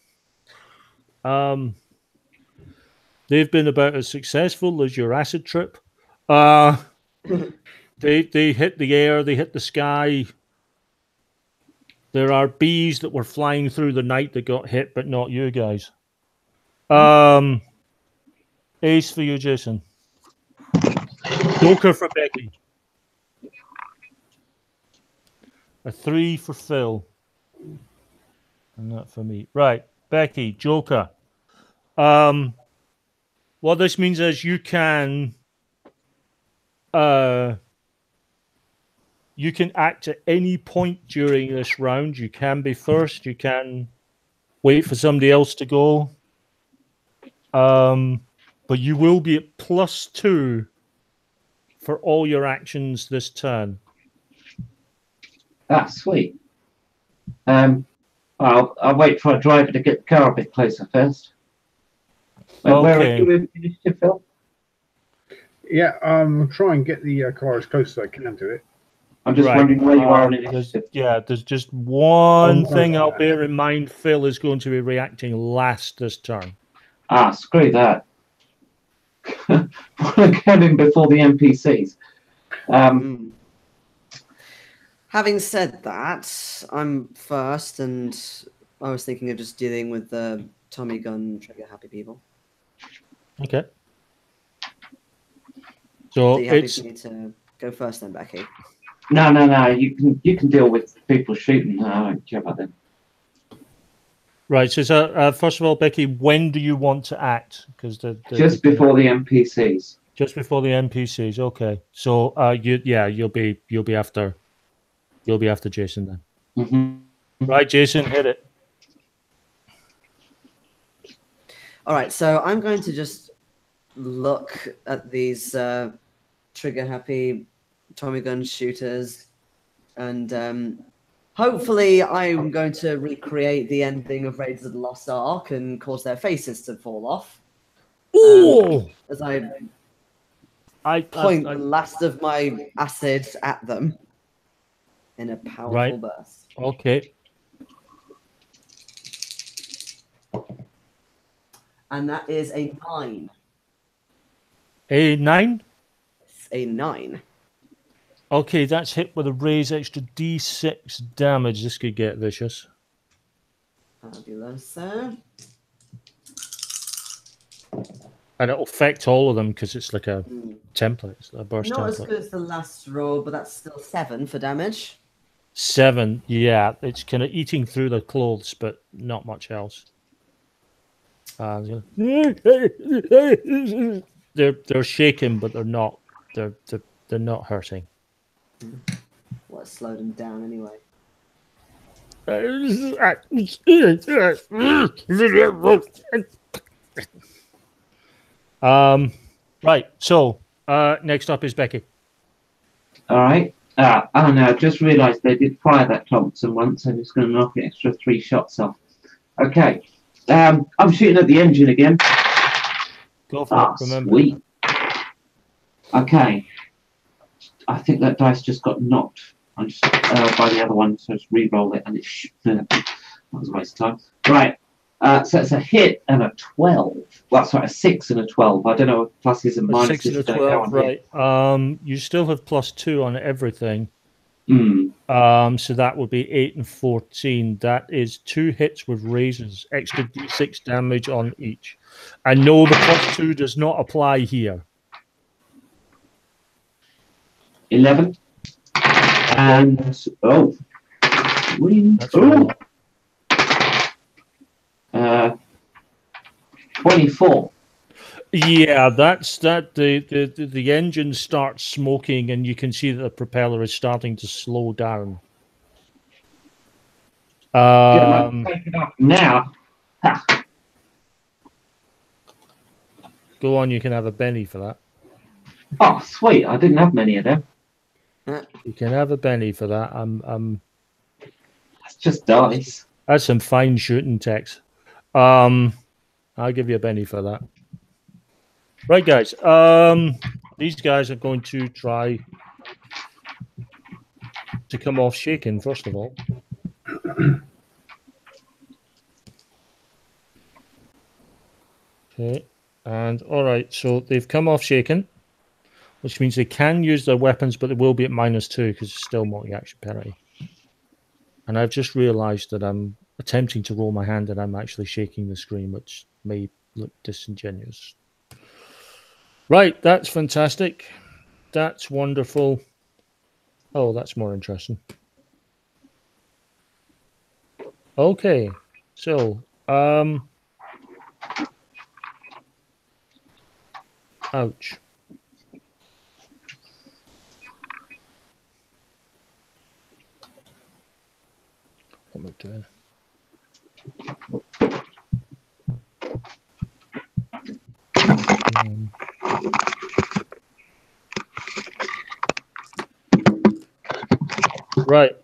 They've been about as successful as your acid trip. They hit the air, they hit the sky. There are bees that were flying through the night that got hit, but not you guys. Ace for you, Jason. Joker for Becky. A 3 for Phil. And that for me. Right. Becky, Joker. What this means is you can act at any point during this round. You can be first. You can wait for somebody else to go. But you will be at +2 for all your actions this turn. That's sweet. I'll wait for a driver to get the car a bit closer first. Where are you in initiative, Phil? Yeah, I'll try and get the car as close as I can to it. I'm just wondering where you are in initiative. There's just one thing I'll bear in mind. Phil is going to be reacting last this turn. Ah, screw that. We're getting before the NPCs. Having said that, I'm first, and I was thinking of just dealing with the Tommy gun trigger happy people. Okay. So Are you happy it's for me to go first then, Becky? No. You can deal with people shooting. I don't care about them. right. So, first of all, Becky, when do you want to act? Because Just before the NPCs. just before the NPCs. Okay. So, you'll be after Jason then. Mm-hmm. Right, Jason, hit it. All right, so I'm going to just look at these trigger happy Tommy gun shooters, and hopefully I'm going to recreate the ending of Raiders of the Lost Ark and cause their faces to fall off. Oh, As I I point the last of my acid at them in a powerful Right. burst. Okay. And that is a 9. A 9. It's a 9. Okay, that's hit with a raise extra D6 damage. This could get vicious. Fabulous, sir. And it'll affect all of them because it's like a template. It's a burst Not as template. good as the last roll, but that's still 7 for damage. 7, yeah. It's kind of eating through the clothes, but not much else. They're shaking, but they're not. They're not hurting. Let's slow them down anyway. Right. So next up is Becky. All right. Oh no! I just realised they did fire that Thompson once. I'm just going to knock an extra 3 shots off. Okay. I'm shooting at the engine again. Go for it. Remember. Sweet. Okay. I think that dice just got knocked. I just by the other one, so just re-roll it, and that was a waste of time. Right. So it's a hit and a 12. Well, sorry, a 6 and a 12. I don't know if pluses and minuses. 6 and a 12, right. You still have +2 on everything. So that would be 8 and 14. That is 2 hits with raises, extra D6 damage on each. And no, the +2 does not apply here. 11. And That's 24. Yeah, that's that. The engine starts smoking, and you can see that the propeller is starting to slow down. Now, go on. You can have a penny for that. oh sweet! I didn't have many of them. You can have a penny for that. That's just dice. That's some fine shooting, Tex. I'll give you a penny for that. Right, guys. These guys are going to try to come off shaking, first of all. Okay. And all right, so they've come off shaken, which means they can use their weapons, but they will be at -2 because it's still multi-action penalty. And I've just realized that I'm attempting to roll my hand and I'm actually shaking the screen, which may look disingenuous. Right, that's fantastic. That's wonderful. Oh, that's more interesting. Okay, so ouch. What am I doing? Right.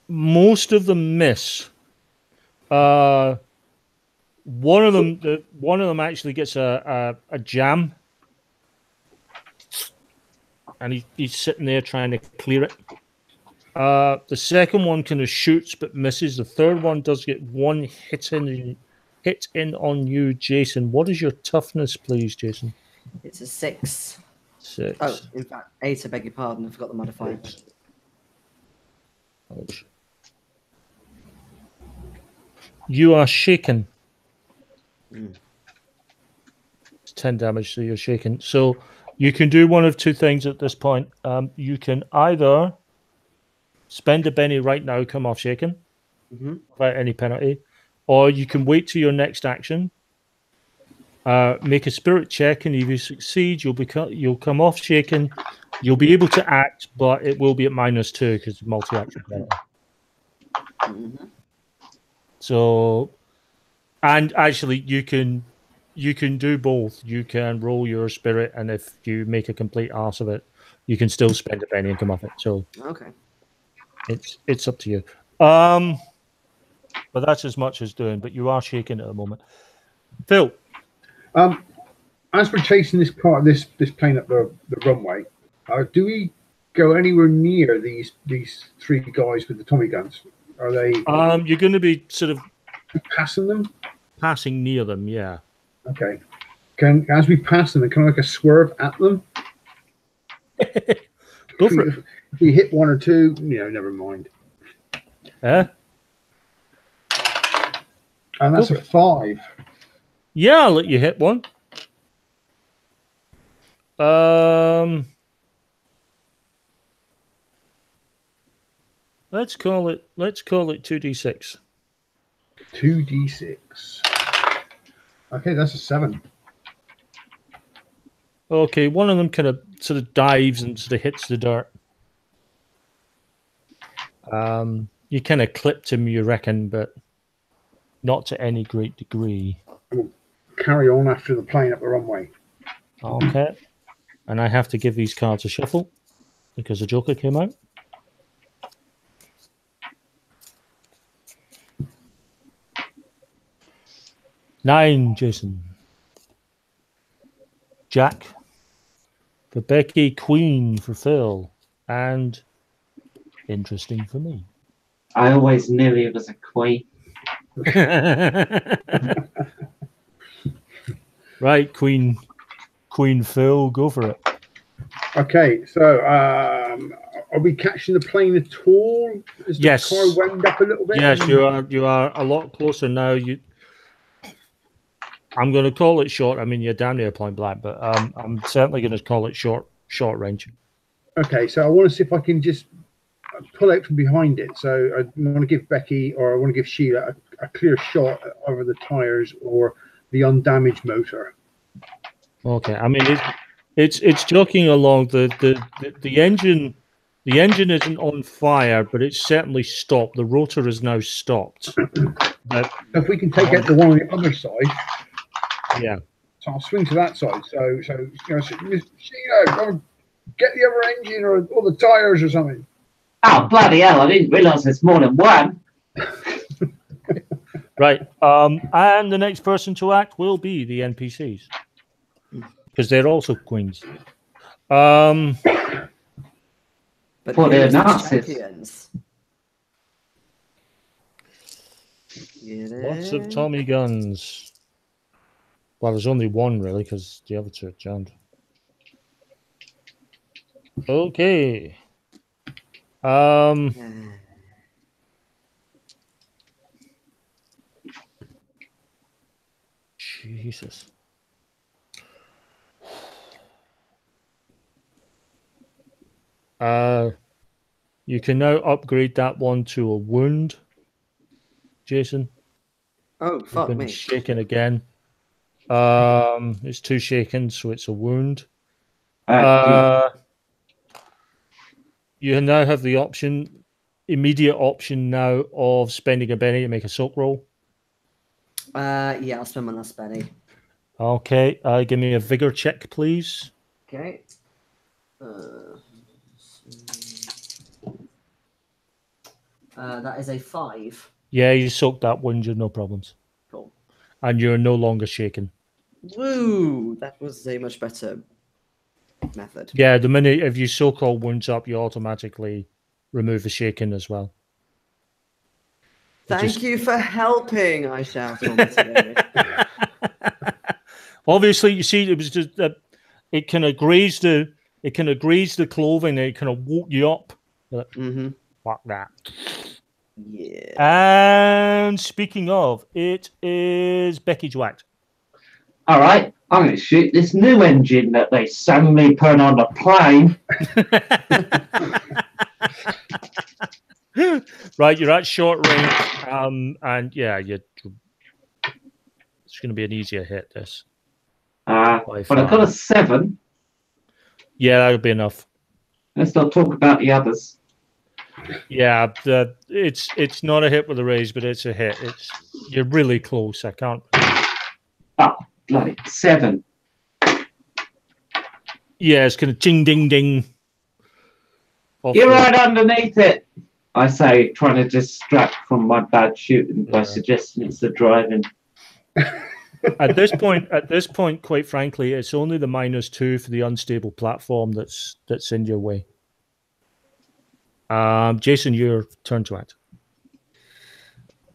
Most of them miss. One of them actually gets a jam, and he's sitting there trying to clear it. The second one kind of shoots but misses. The third one does get one hit in on you, Jason. What is your toughness, please, Jason? It's a 6. 6. Oh, in fact, 8. I beg your pardon. I forgot the modifier. You are shaken. Mm. It's 10 damage, so you're shaken. So you can do one of two things at this point. You can either spend a penny right now, come off shaken, without any penalty, or you can wait till your next action, make a spirit check, and if you succeed, you'll come off shaken. You'll be able to act, but it will be at -2 because of multi-action penalty. So, and actually, you can do both. You can roll your spirit, and if you make a complete arse of it, you can still spend a penny and come off it. So, Okay. it's up to you. But that's as much as doing. But you are shaking at the moment, Phil. As we're chasing this car, this plane up the runway, do we go anywhere near these three guys with the Tommy guns? Are they? You're going to be sort of passing them, passing near them. Yeah. Okay. As we pass them, kind of like a swerve at them. Go for it. If we hit one or two, never mind. Yeah. And that's a 5. Yeah, I'll let you hit one. Let's call it 2d6. 2d6. Okay, that's a 7. Okay, one of them kind of sort of dives and sort of hits the dirt. You kind of clipped him, you reckon, but not to any great degree. We'll carry on after the plane up the runway. Okay. And I have to give these cards a shuffle because the Joker came out. Nine, Jason. Jack for Becky, Queen for Phil, and interesting for me. I always knew he was a queen. Right, Queen Phil, go for it. Okay, so are we catching the plane at all? Is the car wound up a little bit? Yes, you are a lot closer now. I'm going to call it short. I mean, you're damn near point blank, but I'm certainly going to call it short range. Okay, so I want to see if I can just pull out from behind it. So I want to give Becky, or I want to give Sheila a clear shot over the tires or the undamaged motor. Okay, I mean it's jogging along. The engine isn't on fire, but it's certainly stopped. The rotor is now stopped. But if we can take out the one on the other side. Yeah. So I'll swing to that side. So Sheila, go and get the other engine or the tires or something. Oh, bloody hell, I didn't realise there's more than one. Right. And the next person to act will be the NPCs. Because they're also queens. But well, they're the Nazis. champions. Lots of Tommy guns. Well, there's only one, really, because the other two are jammed. Okay. Jesus. You can now upgrade that one to a wound, Jason. Oh, fuck me. Shaken again. It's 2 shaken, so it's a wound. You now have the immediate option now of spending a penny to make a soak roll. Yeah, I'll spend my last penny. Okay, give me a vigor check, please. Okay. That is a 5. Yeah, you soaked that wound, no problems. Cool. And you're no longer shaken. Woo! That was a much better method. Yeah, the minute if you soak all wounds up, you automatically remove the shaking as well. Thank you for helping, I shout today. Obviously, you see, it was just it kind of grazed the clothing, and it kind of woke you up. Mm-hmm. Fuck that. Yeah. And speaking of, it is Becky Dwack. All right, I'm going to shoot this new engine that they suddenly put on the plane. Right, you're at short range, and yeah, it's going to be an easier hit. This, by But I've got far. a 7. Yeah, that'll be enough. Let's not talk about the others. Yeah, it's not a hit with a raise, but it's a hit. You're really close. I can't. Oh, bloody 7. Yeah, it's kind of ding, ding, ding. You're right underneath it, I say, trying to distract from my bad shooting by suggesting it's the driving. At this point, quite frankly, it's only the -2 for the unstable platform that's in your way. Jason, your turn to act.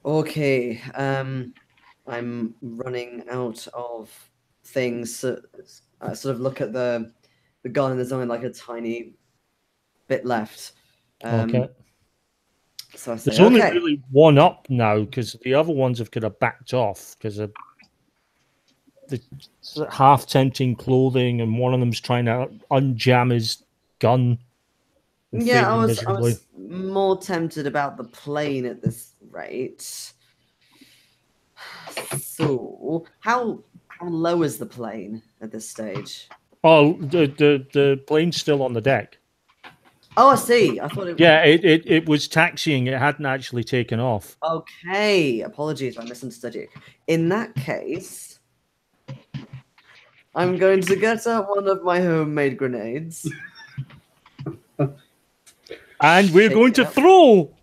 Okay. I'm running out of things. So I sort of look at the gun, and there's only like a tiny bit left. Okay. So I say, There's only okay. really one up now because the other ones have kind of backed off because of the half tempting clothing, and one of them's trying to unjam his gun. Yeah, I was more tempted about the plane at this rate. So, how low is the plane at this stage? Oh, the plane's still on the deck. Oh, I see. I thought it. Yeah, it was taxiing. It hadn't actually taken off. Okay, apologies, I misunderstood you. In that case, I'm going to get out one of my homemade grenades. And we're going to throw.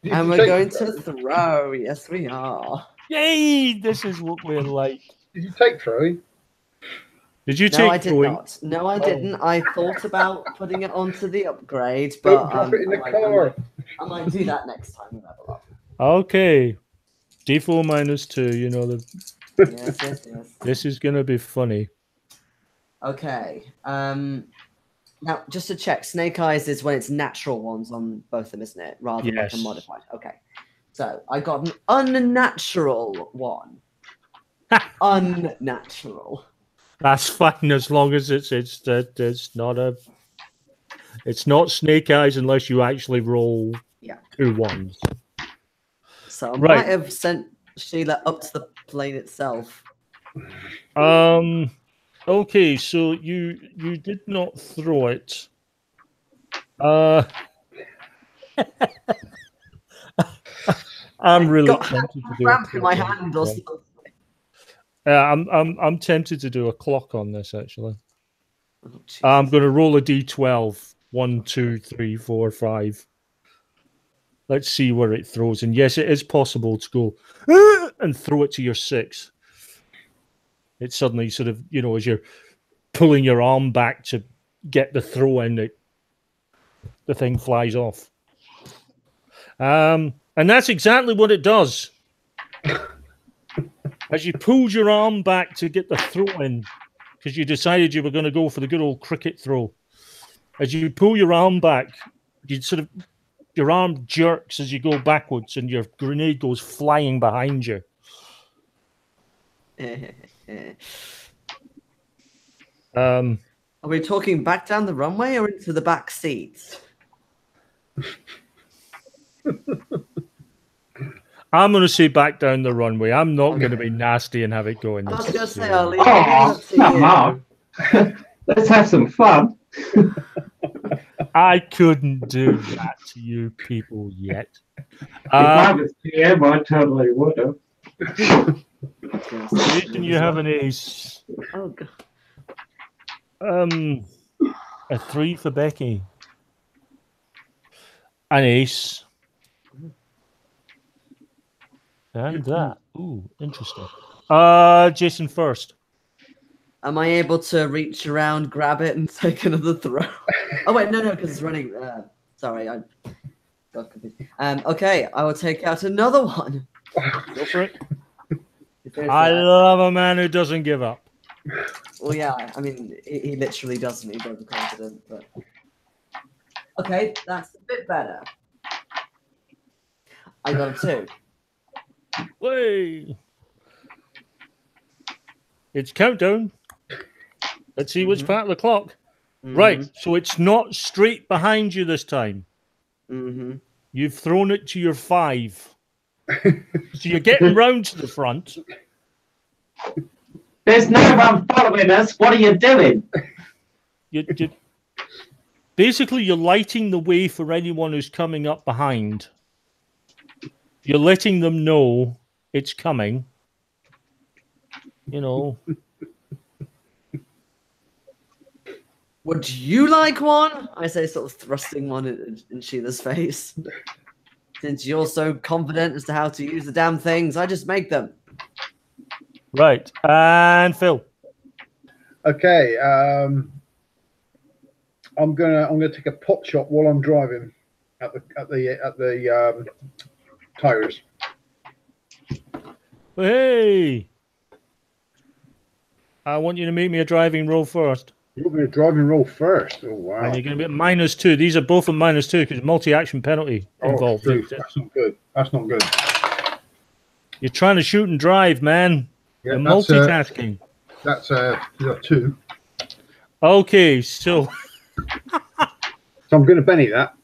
And we're going to throw. Yes, we are. Yay! This is what we're like. Did you take throwing? Did you No, take I did throwing? not. No, I didn't. I thought about putting it onto the upgrade, but Don't drop it in the car. I might do that next time we level up. Okay. D4 -2. You know the. Yes, yes, yes. This is gonna be funny. Okay. Now, just to check, Snake Eyes is when it's natural ones on both of them, isn't it? Rather than like a Yes. modified. Okay. So I got an unnatural one. Unnatural. That's fine as long as it's not Snake Eyes unless you actually roll 2 ones. So I Right. might have sent Sheila up to the plane itself. Okay, so you did not throw it. I'm really tempted to do cramp in my hand or something. I'm tempted to do a clock on this actually. Oh, I'm going to roll a d12. 1, 2, 3, 4, 5. Let's see where it throws. And yes, it is possible to go and throw it to your 6. It suddenly sort of, as you're pulling your arm back to get the throw in, the thing flies off. And that's exactly what it does. As you pulled your arm back to get the throw in, because you decided you were going to go for the good old cricket throw. As you pull your arm back, your arm jerks as you go backwards, and your grenade goes flying behind you. Are we talking back down the runway or into the back seats? I'm going to say back down the runway. I'm not going to be nasty and have it go in. I was this going to say, area. I'll leave it up to come you. on. Let's have some fun. I couldn't do that to you people yet. If I was GM, I totally would have. Jason, you have an ace. Oh, God. A 3 for Becky. An ace. And that. Ooh, interesting. Jason first. Am I able to reach around, grab it, and take another throw? Oh, wait, no, because it's running. Sorry, I got confused. Okay, I will take out another one. Go for it. I love a man who doesn't give up. Well, yeah, I mean, he literally doesn't. He's overconfident, but... Okay, that's a bit better. I got a 2. Way. It's countdown. Let's see which part of the clock. Right, so it's not straight behind you this time. Mm-hmm. You've thrown it to your 5. So you're getting round to the front. There's no one following us. What are you doing? Basically, you're lighting the way for anyone who's coming up behind. You're letting them know it's coming. You know. Would you like one? I say, sort of thrusting one in Sheila's face. Since you're so confident as to how to use the damn things, I just make them. Right, and Phil. Okay, I'm gonna take a pot shot while I'm driving at the tires. Hey, I want you to make me a driving roll first. You're going to driving roll first. Oh wow! And you're going to be at -2. These are both at -2 because multi-action penalty involved. Oh, that's not good. That's not good. You're trying to shoot and drive, man. Yeah, you're multitasking. That's 2. Okay, so So I'm going to Benny that.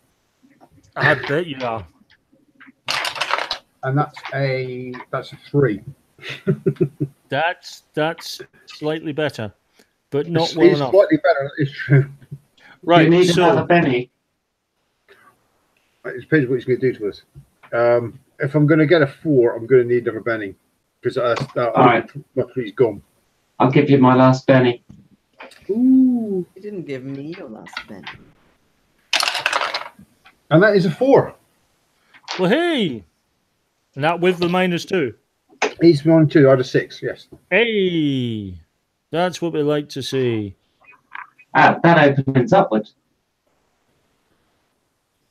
I bet you are. And that's a 3. That's slightly better, but not It's well enough. slightly better. It's true. Right, You need so another Benny. It depends what he's going to do to us. If I'm going to get a 4, I'm going to need another Benny because right. my 3's gone. I'll give you my last Benny. Ooh, You didn't give me your last Benny. and that is a 4. well, hey, and that with the -2. He's on 2 out of 6. Yes. Hey, that's what we like to see. That opens upwards.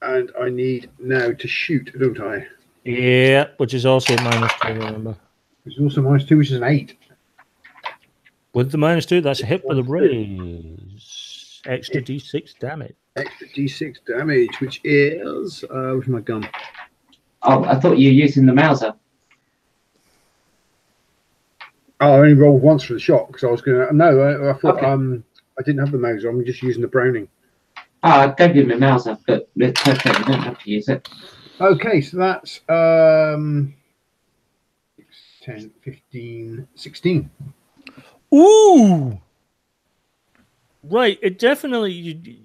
And I need now to shoot, don't I? Yeah, which is also -2. Remember, It's also -2, which is an 8. with the -2, that's a hit with a raise. Extra D6 damage. Extra D6 damage, which is where's my gun? Oh, I thought you were using the Mauser. Oh, I only rolled once for the shot because I was gonna. No, I thought Okay. I didn't have the Mauser. I'm just using the Browning. Oh, I gave you my Mauser, but it's okay. You don't have to use it. Okay, so that's 10, 15, 16. Ooh, right. It definitely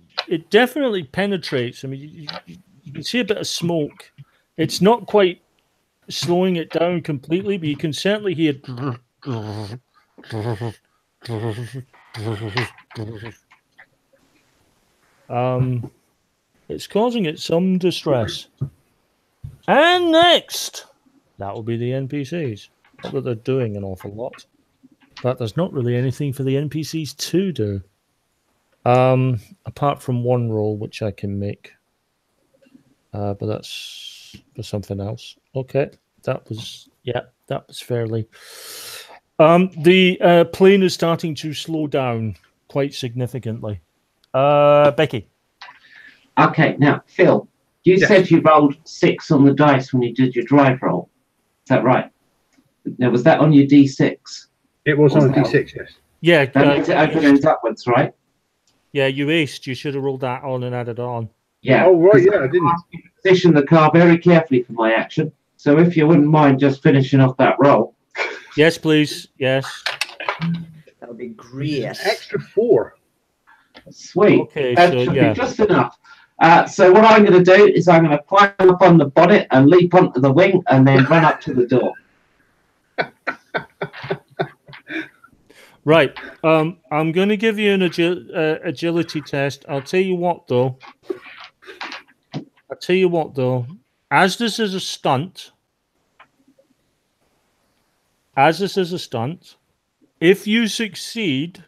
penetrates. I mean, you can see a bit of smoke. It's not quite slowing it down completely, but you can certainly hear. It's causing it some distress. And next, that will be the NPCs. Not that they're doing an awful lot, but there's not really anything for the NPCs to do. Apart from one roll, which I can make. But that's for something else. Okay, that was fairly. The plane is starting to slow down quite significantly. Becky. Okay, now, Phil, you said you rolled 6 on the dice when you did your drive roll. Is that right? Now, was that on your D6? It was on a D6, yes. Yeah, That means it opens upwards, right? yeah, you aced. You should have rolled that on and added on. Yeah. Oh, right, yeah, I didn't. Position the car very carefully for my action. So if you wouldn't mind just finishing off that roll. Yes, please. Yes. That would be great. Extra 4. Sweet. Okay, That so should yeah. be just enough. So what I'm going to do is I'm going to climb up on the bonnet and leap onto the wing and then run up to the door. Right. I'm going to give you an agility test. I'll tell you what, though. As this is a stunt, if you succeed,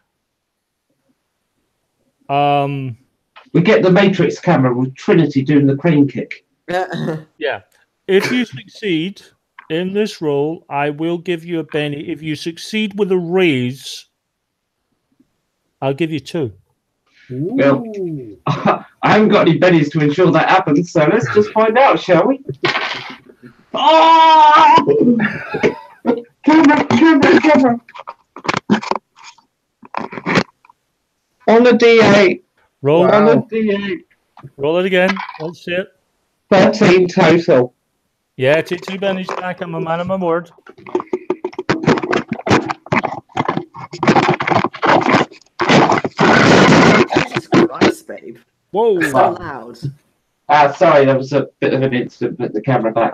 We get the Matrix camera with Trinity doing the crane kick. yeah. If you succeed in this roll, I will give you a Benny. If you succeed with a raise, I'll give you 2. Well, Ooh. I haven't got any bennies to ensure that happens, so let's just find out, shall we? Oh! Camera. On a D8. Roll, On a Wow. D8. roll it again. Let's see it. 13 total. Yeah, take 2 bennies back. I'm a man of my word. Jesus Christ, babe. Whoa. So loud. Sorry, there was a bit of an incident with the camera back.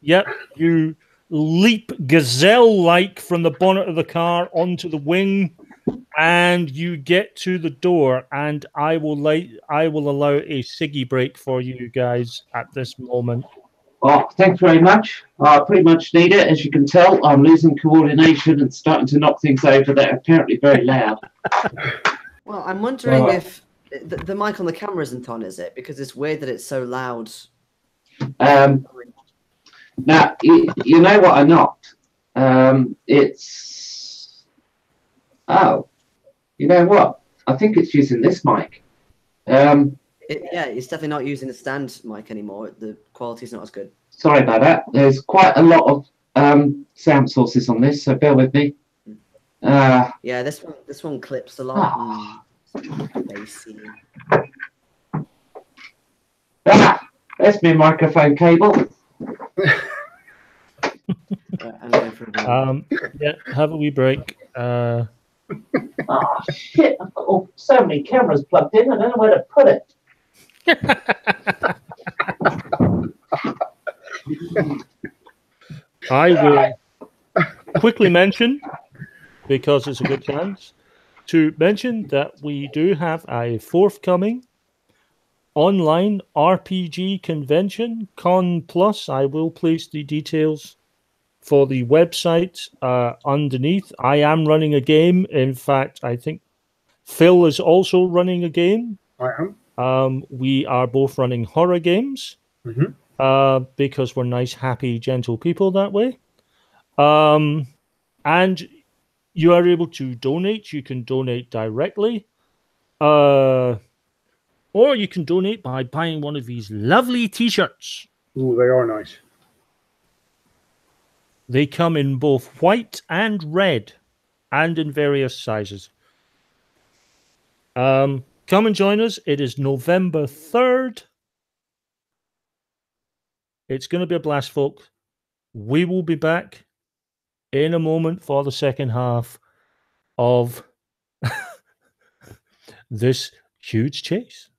Yep. You leap gazelle-like from the bonnet of the car onto the wing, and you get to the door. And I will allow a ciggy break for you guys at this moment. Oh, thanks very much. I pretty much need it. As you can tell, I'm losing coordination and starting to knock things over that are apparently very loud. Well, I'm wondering Right. if the mic on the camera isn't on, is it? Because it's weird that it's so loud. Now, you know what I knocked? It's... Oh, you know what? I think it's using this mic. Yeah, it's definitely not using the stand mic anymore. The quality's not as good. Sorry about that. There's quite a lot of sound sources on this, so bear with me. Yeah, this one clips a lot. Bassy. There's my microphone cable. I'm going for a Yeah, have a wee break. Oh, shit. I've got so many cameras plugged in. I don't know where to put it. I will quickly mention, because it's a good chance, to mention that we do have a forthcoming online RPG convention, Con Plus. I will place the details for the website underneath. I am running a game. In fact, I think Phil is also running a game. I am. We are both running horror games because we're nice, happy, gentle people that way. And you are able to donate. You can donate directly. Or you can donate by buying one of these lovely t-shirts. Oh, they are nice. They come in both white and red, and in various sizes. Come and join us. It is November 3rd. It's going to be a blast, folks. We will be back in a moment for the second half of this huge chase.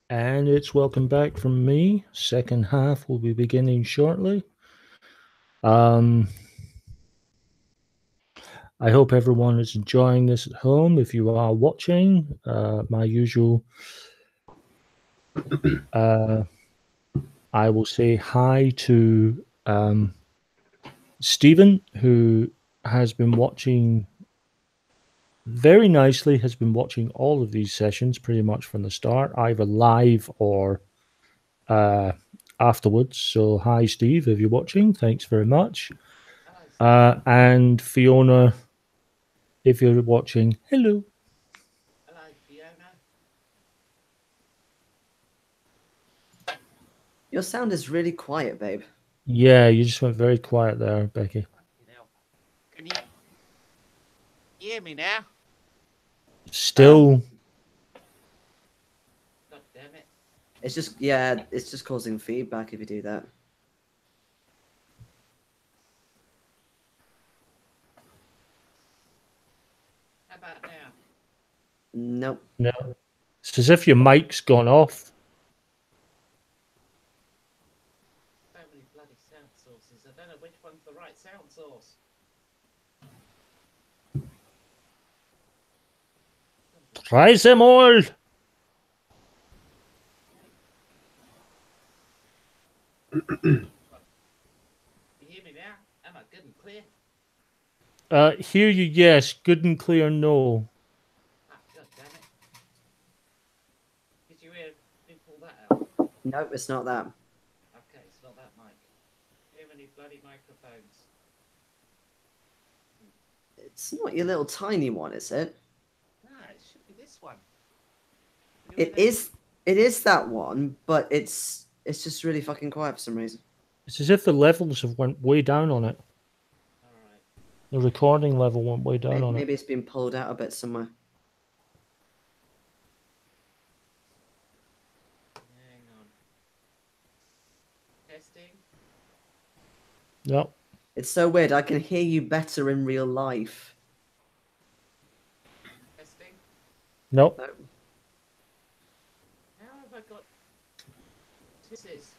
And it's welcome back from me. Second half will be beginning shortly. I hope everyone is enjoying this at home. If you are watching, my usual, I will say hi to Stephen, who has been watching very nicely, has been watching all of these sessions pretty much from the start, either live or afterwards. So, hi, Steve, if you're watching, thanks very much. And Fiona, if you're watching, hello. Hello, Fiona. Your sound is really quiet, babe. Yeah, you just went very quiet there, Becky. You know, can you hear me now? Still, God damn it. It's just, yeah, it's just causing feedback if you do that. How about now? Nope. no. It's as if your mic's gone off. So many bloody sound sources. I don't know which one's the right sound source. Try them all. You hear me now? Am I good and clear? Hear you, yes. Good and clear, no. Ah, God damn it. Did you pull that out? Nope, it's not that. Okay, it's not that mic. Too many bloody microphones. It's not your little tiny one, is it? No, it should be this one. It is that one, but it's just really fucking quiet for some reason. It's as if the levels have went way down on it. Alright. The recording level went way down on it. Maybe it's been pulled out a bit somewhere. Hang on. Testing. No. It's so weird. I can hear you better in real life. Testing. No. No. How have I got tisses?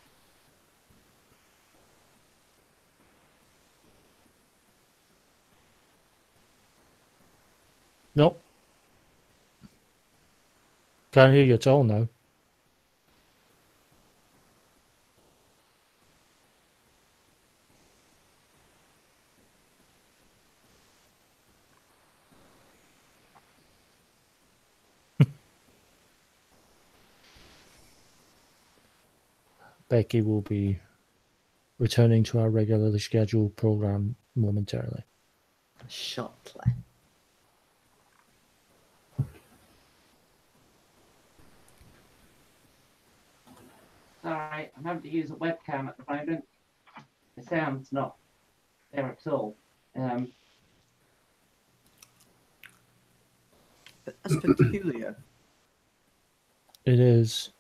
No. Can't hear you at all now. Becky will be returning to our regularly scheduled program momentarily. Shortly. Sorry, I'm having to use a webcam at the moment. The sound's not there at all. That's peculiar. It is.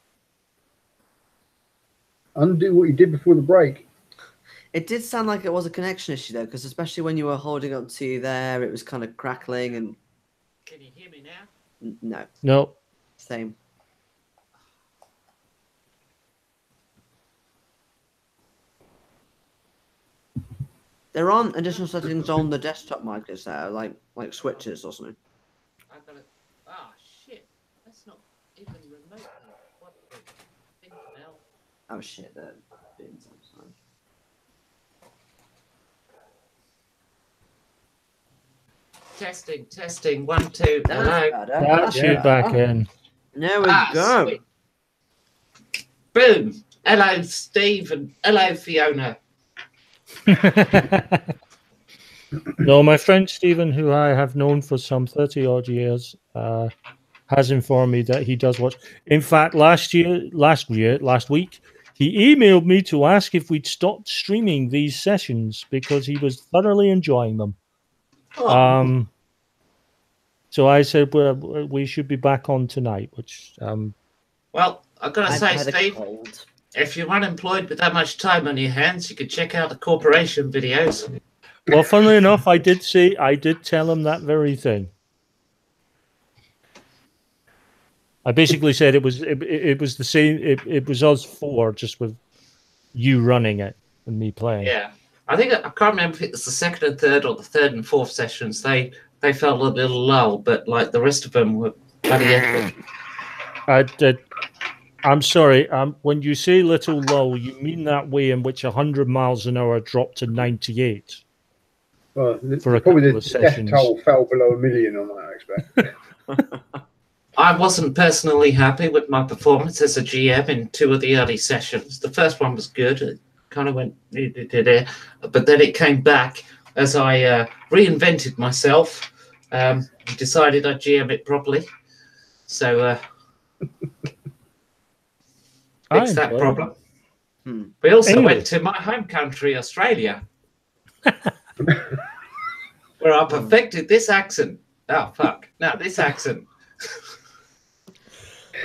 Undo what you did before the break. It did sound like it was a connection issue though, because especially when you were holding up to there, it was kind of crackling and Can you hear me now? no, No. same. There aren't additional settings on the desktop mic, is there? Like switches or something. I've got it. Ah, shit. That's not even remotely. What the thing hell? Oh shit, the bins outside. Testing, testing. 1, 2. That's Hello. better. That's you back in. There we go. Sweet. Boom. Hello, Steve, and hello, Fiona. No, my friend Stephen, who I have known for some 30 odd years, has informed me that he does watch. In fact, last week, he emailed me to ask if we'd stopped streaming these sessions because he was thoroughly enjoying them. Oh, So I said, well, we should be back on tonight, which well, I've got to I've say, had a Steve, cold. if you're unemployed with that much time on your hands, you could check out the corporation videos. well, funnily enough, I did tell him that very thing. I basically said it was the same. It was us four, just with you running it and me playing. Yeah, I can't remember if it was the second and third or the third and fourth sessions. They felt a little lull, but like the rest of them were bloody epic. I'm sorry. When you say little lull, you mean that way in which 100 miles an hour dropped to 98. Well, For a probably couple the of death sessions. toll fell below 1 million on that, I expect. I wasn't personally happy with my performance as a GM in two of the early sessions. The first one was good. It kind of went, but then it came back as I reinvented myself. Decided I'd GM it properly. So fix that problem. We also went to my home country, Australia, where I perfected this accent. Oh, fuck. No, this accent.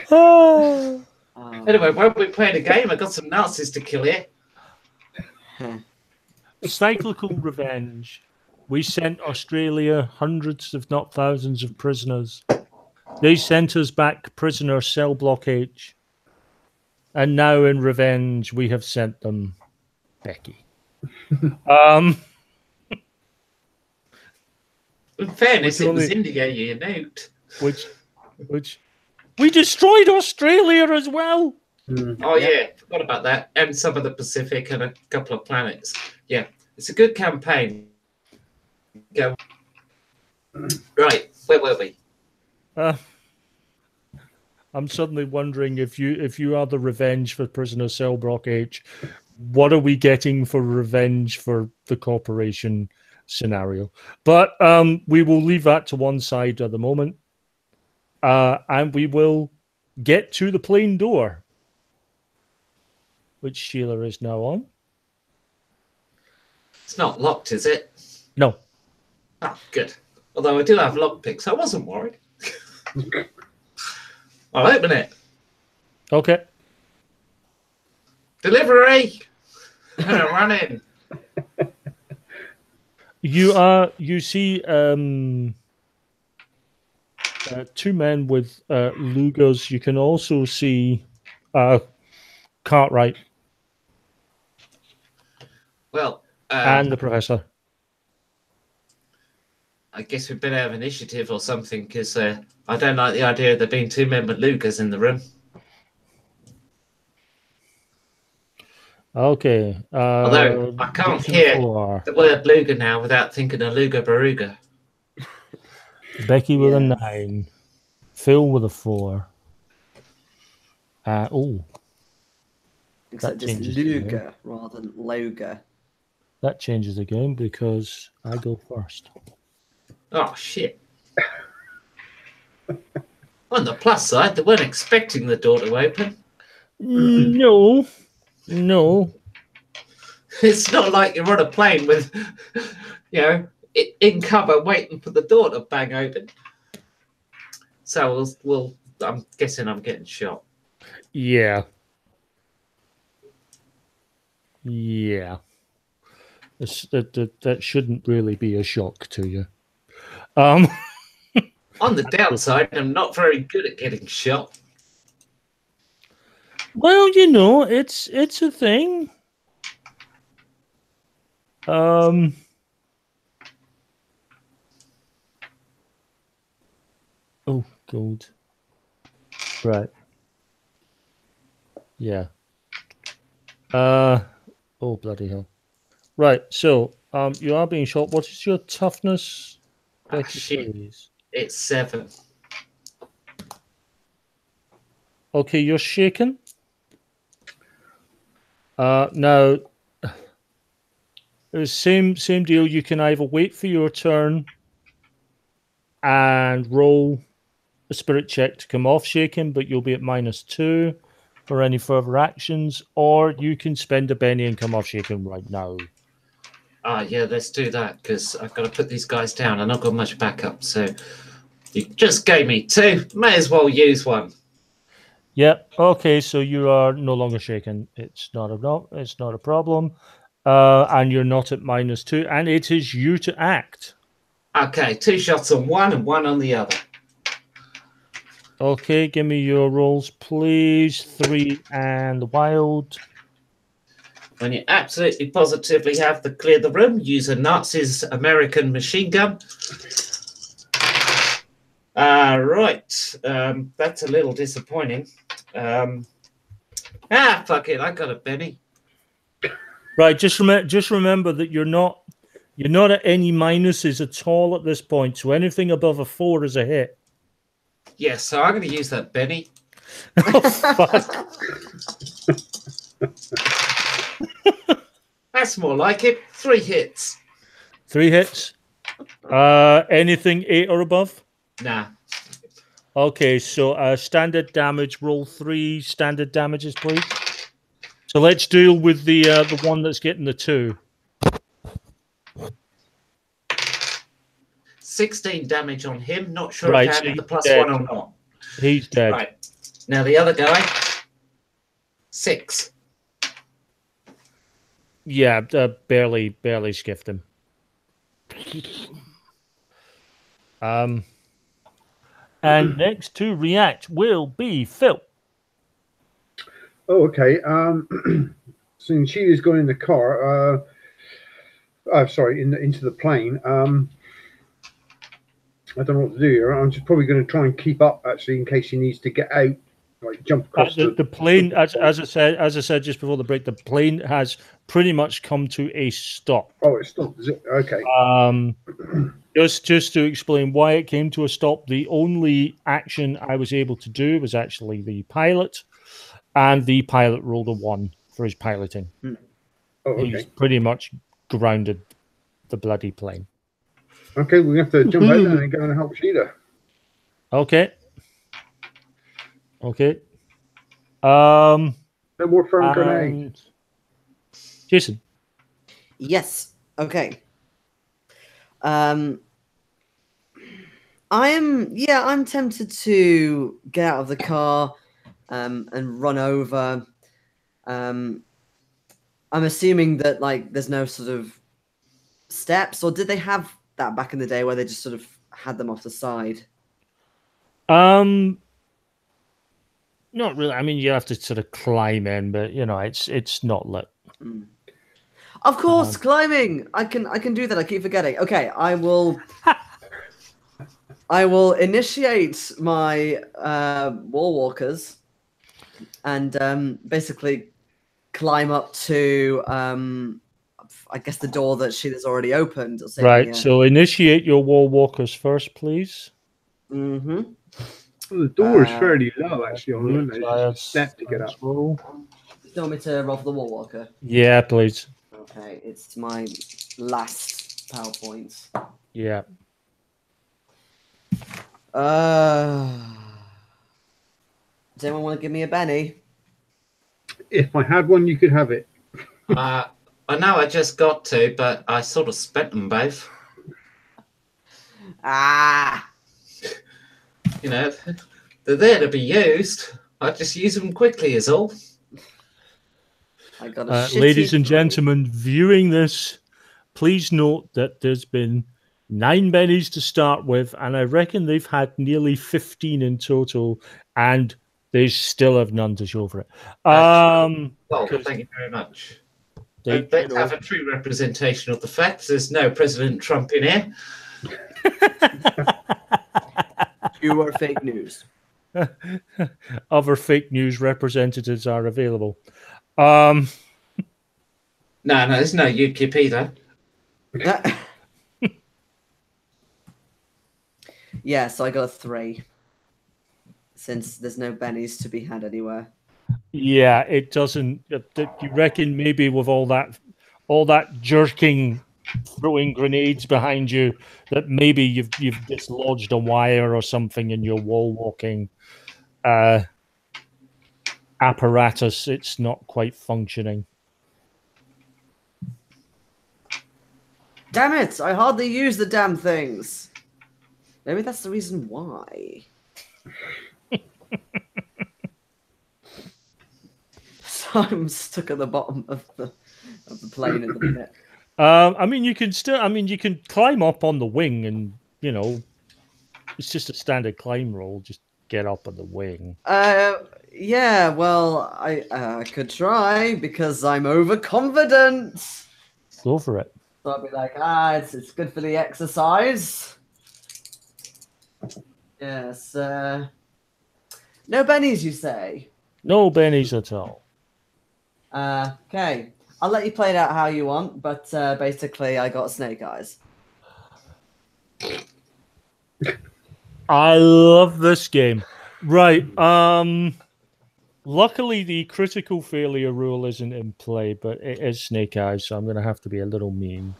Anyway, when we played a game, I got some Nazis to kill here. Cyclical revenge. We sent Australia hundreds, if not thousands, of prisoners. They sent us back prisoner cell block H. And now in revenge, we have sent them Becky. In fairness, it was India you nuked. Which we destroyed Australia as well. Oh yeah, forgot about that. And some of the Pacific and a couple of planets. Yeah, it's a good campaign. Go. Right, where were we? I'm suddenly wondering if you are the revenge for prisoner cell block H, what are we getting for revenge for the corporation scenario? But we will leave that to one side at the moment. And we will get to the plane door, which Sheila is now on. It's not locked, is it? No. Oh, good. Although I do have lockpicks, I wasn't worried. I'll open it. Okay. Delivery! Run in. You see two men with Lugers. You can also see Cartwright. Well, and the professor. I guess we better have initiative or something, because I don't like the idea of there being two men with Lugers in the room. Okay. Although I can't hear the word Luger now without thinking of Luger Baruga. Becky with a 9. Phil with a 4. Except it's Luger rather than Loger. That changes the game because I go first. Oh, shit. On the plus side, they weren't expecting the door to open. No. It's not like you're on a plane with, in cover waiting for the door to bang open. So I'm guessing I'm getting shot. Yeah. That shouldn't really be a shock to you. On the downside, I'm not very good at getting shot. Well, it's a thing. Oh, gold. Right. Yeah. Oh, bloody hell. Right, so you are being shot. What is your toughness? Shit. It's 7. Okay, you're shaken. Now, same deal. You can either wait for your turn and roll a spirit check to come off shaken, but you'll be at -2 for any further actions, or you can spend a penny and come off shaken right now. Yeah, let's do that, because I've got to put these guys down. I've not got much backup, so you just gave me 2. May as well use one. Yep. Okay, so you are no longer shaken. It's not a problem. And you're not at -2, and it is you to act. Okay, 2 shots on one and 1 on the other. Okay, give me your rolls, please. 3 and wild. When you absolutely positively have to clear the room, use a Nazi's American machine gun. Right. That's a little disappointing. Fuck it. I got a Benny. Right, just remember that you're not at any minuses at all at this point. So anything above a 4 is a hit. Yes, so I'm going to use that Benny. Oh, fuck. That's more like it. 3 hits. 3 hits. Anything 8 or above? Nah. Okay, so standard damage. Roll 3 standard damages, please. So let's deal with the one that's getting the 2. 16 damage on him. Not sure Right, if so I have the he's plus dead. 1 or not. He's dead. Right. Now the other guy. 6. Yeah, barely skiffed him. And next to react will be Phil. Oh, okay. So Sheila's going in the car. Sorry, into the plane. I don't know what to do here. I'm just probably going to try and keep up, actually, in case he needs to get out, like jump across The plane, as I said just before the break, the plane has pretty much come to a stop. Oh, it's stopped, is it? Okay. Just to explain why it came to a stop, the only action I was able to do was actually the pilot, and the pilot rolled a 1 for his piloting. Oh, okay. He's pretty much grounded the bloody plane. Okay, we have to jump out there and go and help Sheila. Okay. No more firm grenade. Jason. Yes. Okay. I'm tempted to get out of the car and run over. I'm assuming that like there's no sort of steps, or did they have that back in the day where they just sort of had them off the side? Not really. I mean, you have to sort of climb in, but you know, it's not lit. Of course, climbing. I can do that. I keep forgetting. Okay, I will initiate my wall walkers and basically climb up to I guess the door that Sheila's already opened. Right. So initiate your wall walkers first, please. Mm-hmm. Well, the door is fairly low, actually, on the It's a step to get up. Do you want me to roll for the wall walker? Yeah, please. Okay, it's my last PowerPoint. Yeah. Does anyone want to give me a Benny? If I had one, you could have it. I know I just got to, but I sort of spent them both. You know, they're there to be used. I just use them quickly is all. I got a ladies and gentlemen viewing this, please note that there's been 9 bennies to start with, and I reckon they've had nearly 15 in total, and they still have none to show for it. Well, thank you very much. They have a true representation of the facts. There's no President Trump in here. You are fake news. Other fake news representatives are available. No, there's no UKIP either. Yeah, so I got a 3. Since there's no bennies to be had anywhere. Yeah, it doesn't. You reckon maybe with all that jerking, throwing grenades behind you, that maybe you've dislodged a wire or something in your wall walking apparatus. It's not quite functioning. Damn it! I hardly use the damn things. Maybe that's the reason why. So I'm stuck at the bottom of the plane in the minute. I mean, you can climb up on the wing, and you know, it's just a standard climb roll. Just get up on the wing. Yeah, well, I could try because I'm overconfident. Go for it. So I'll be like, it's good for the exercise. Yes. No bennies, you say? No bennies at all. Okay. I'll let you play it out how you want, but basically, I got snake eyes. I love this game. Right. Luckily, the critical failure rule isn't in play, but it is Snake Eyes, so I'm going to have to be a little mean.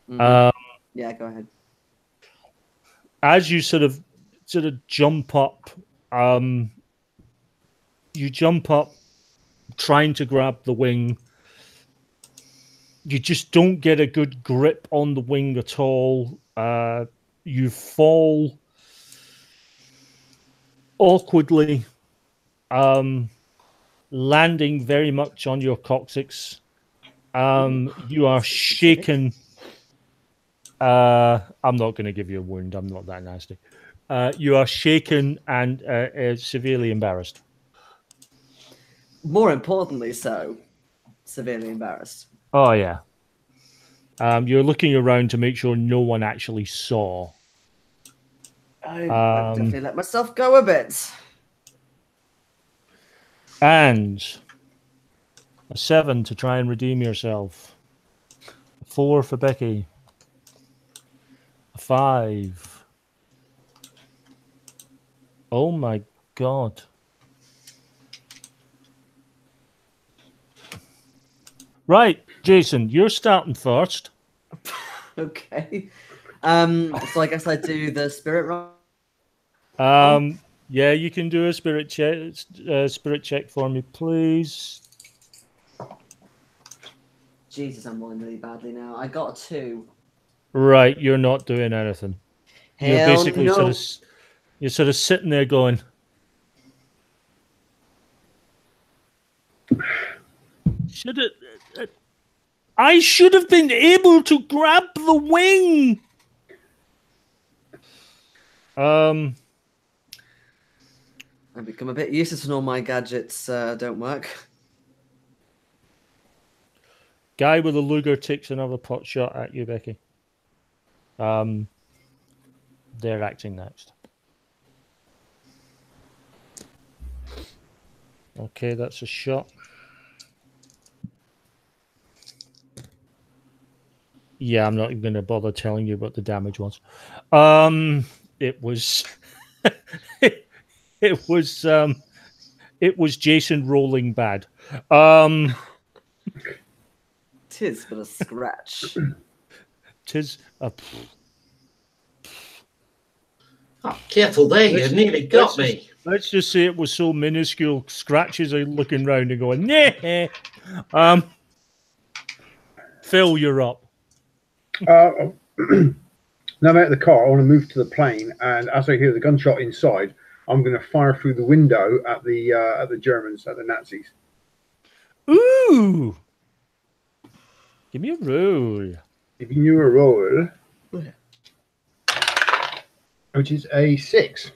Mhm. Yeah, go ahead. As you sort of jump up, you jump up trying to grab the wing. You just don't get a good grip on the wing at all. You fall awkwardly, landing very much on your coccyx. You are shaken. I'm not going to give you a wound. I'm not that nasty. You are shaken and severely embarrassed. More importantly, so severely embarrassed. Oh yeah. You're looking around to make sure no one actually saw. I definitely let myself go a bit. And a 7 to try and redeem yourself. A 4 for Becky. A 5. Oh my god. Right, Jason, you're starting first. Okay. So I guess I do the spirit roll. Yeah, you can do a spirit check for me, please. Jesus, I'm rolling really badly now. I got a 2. Right, you're not doing anything. You're Hell basically no. you're sort of sitting there going, I should have been able to grab the wing. I've become a bit useless when all my gadgets don't work. Guy with a Luger takes another pot shot at you, Becky. They're acting next. Okay, that's a shot. Yeah, I'm not even going to bother telling you what the damage was. It was, it was Jason rolling bad. Tis but a scratch. Tis a. Oh, careful there, you nearly got me. Let's just say it was so minuscule. Scratches are looking round and going, nah. Phil, you're up. Now I'm out of the car. I want to move to the plane, and as I hear the gunshot inside, I'm going to fire through the window at the Germans, at the Nazis. Ooh! Give me a roll. Giving you a roll, which is a 6.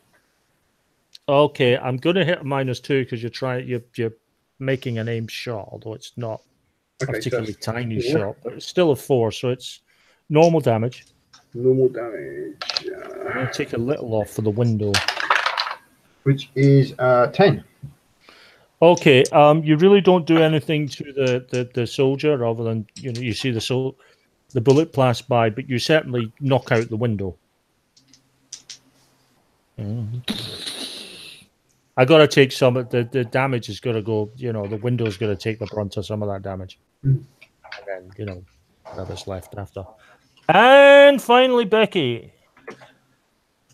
Okay, I'm going to hit a -2 because you're making an aimed shot, although it's not a particularly tiny 4. shot, but it's still a 4, so it's normal damage. Normal damage. I'm going to take a little off for the window. Which is 10. Okay, you really don't do anything to the soldier other than you see the bullet pass by, but you certainly knock out the window. I got to take some of the damage is going to go. The window's going to take the brunt of some of that damage, and then whatever's left after. And finally, Becky.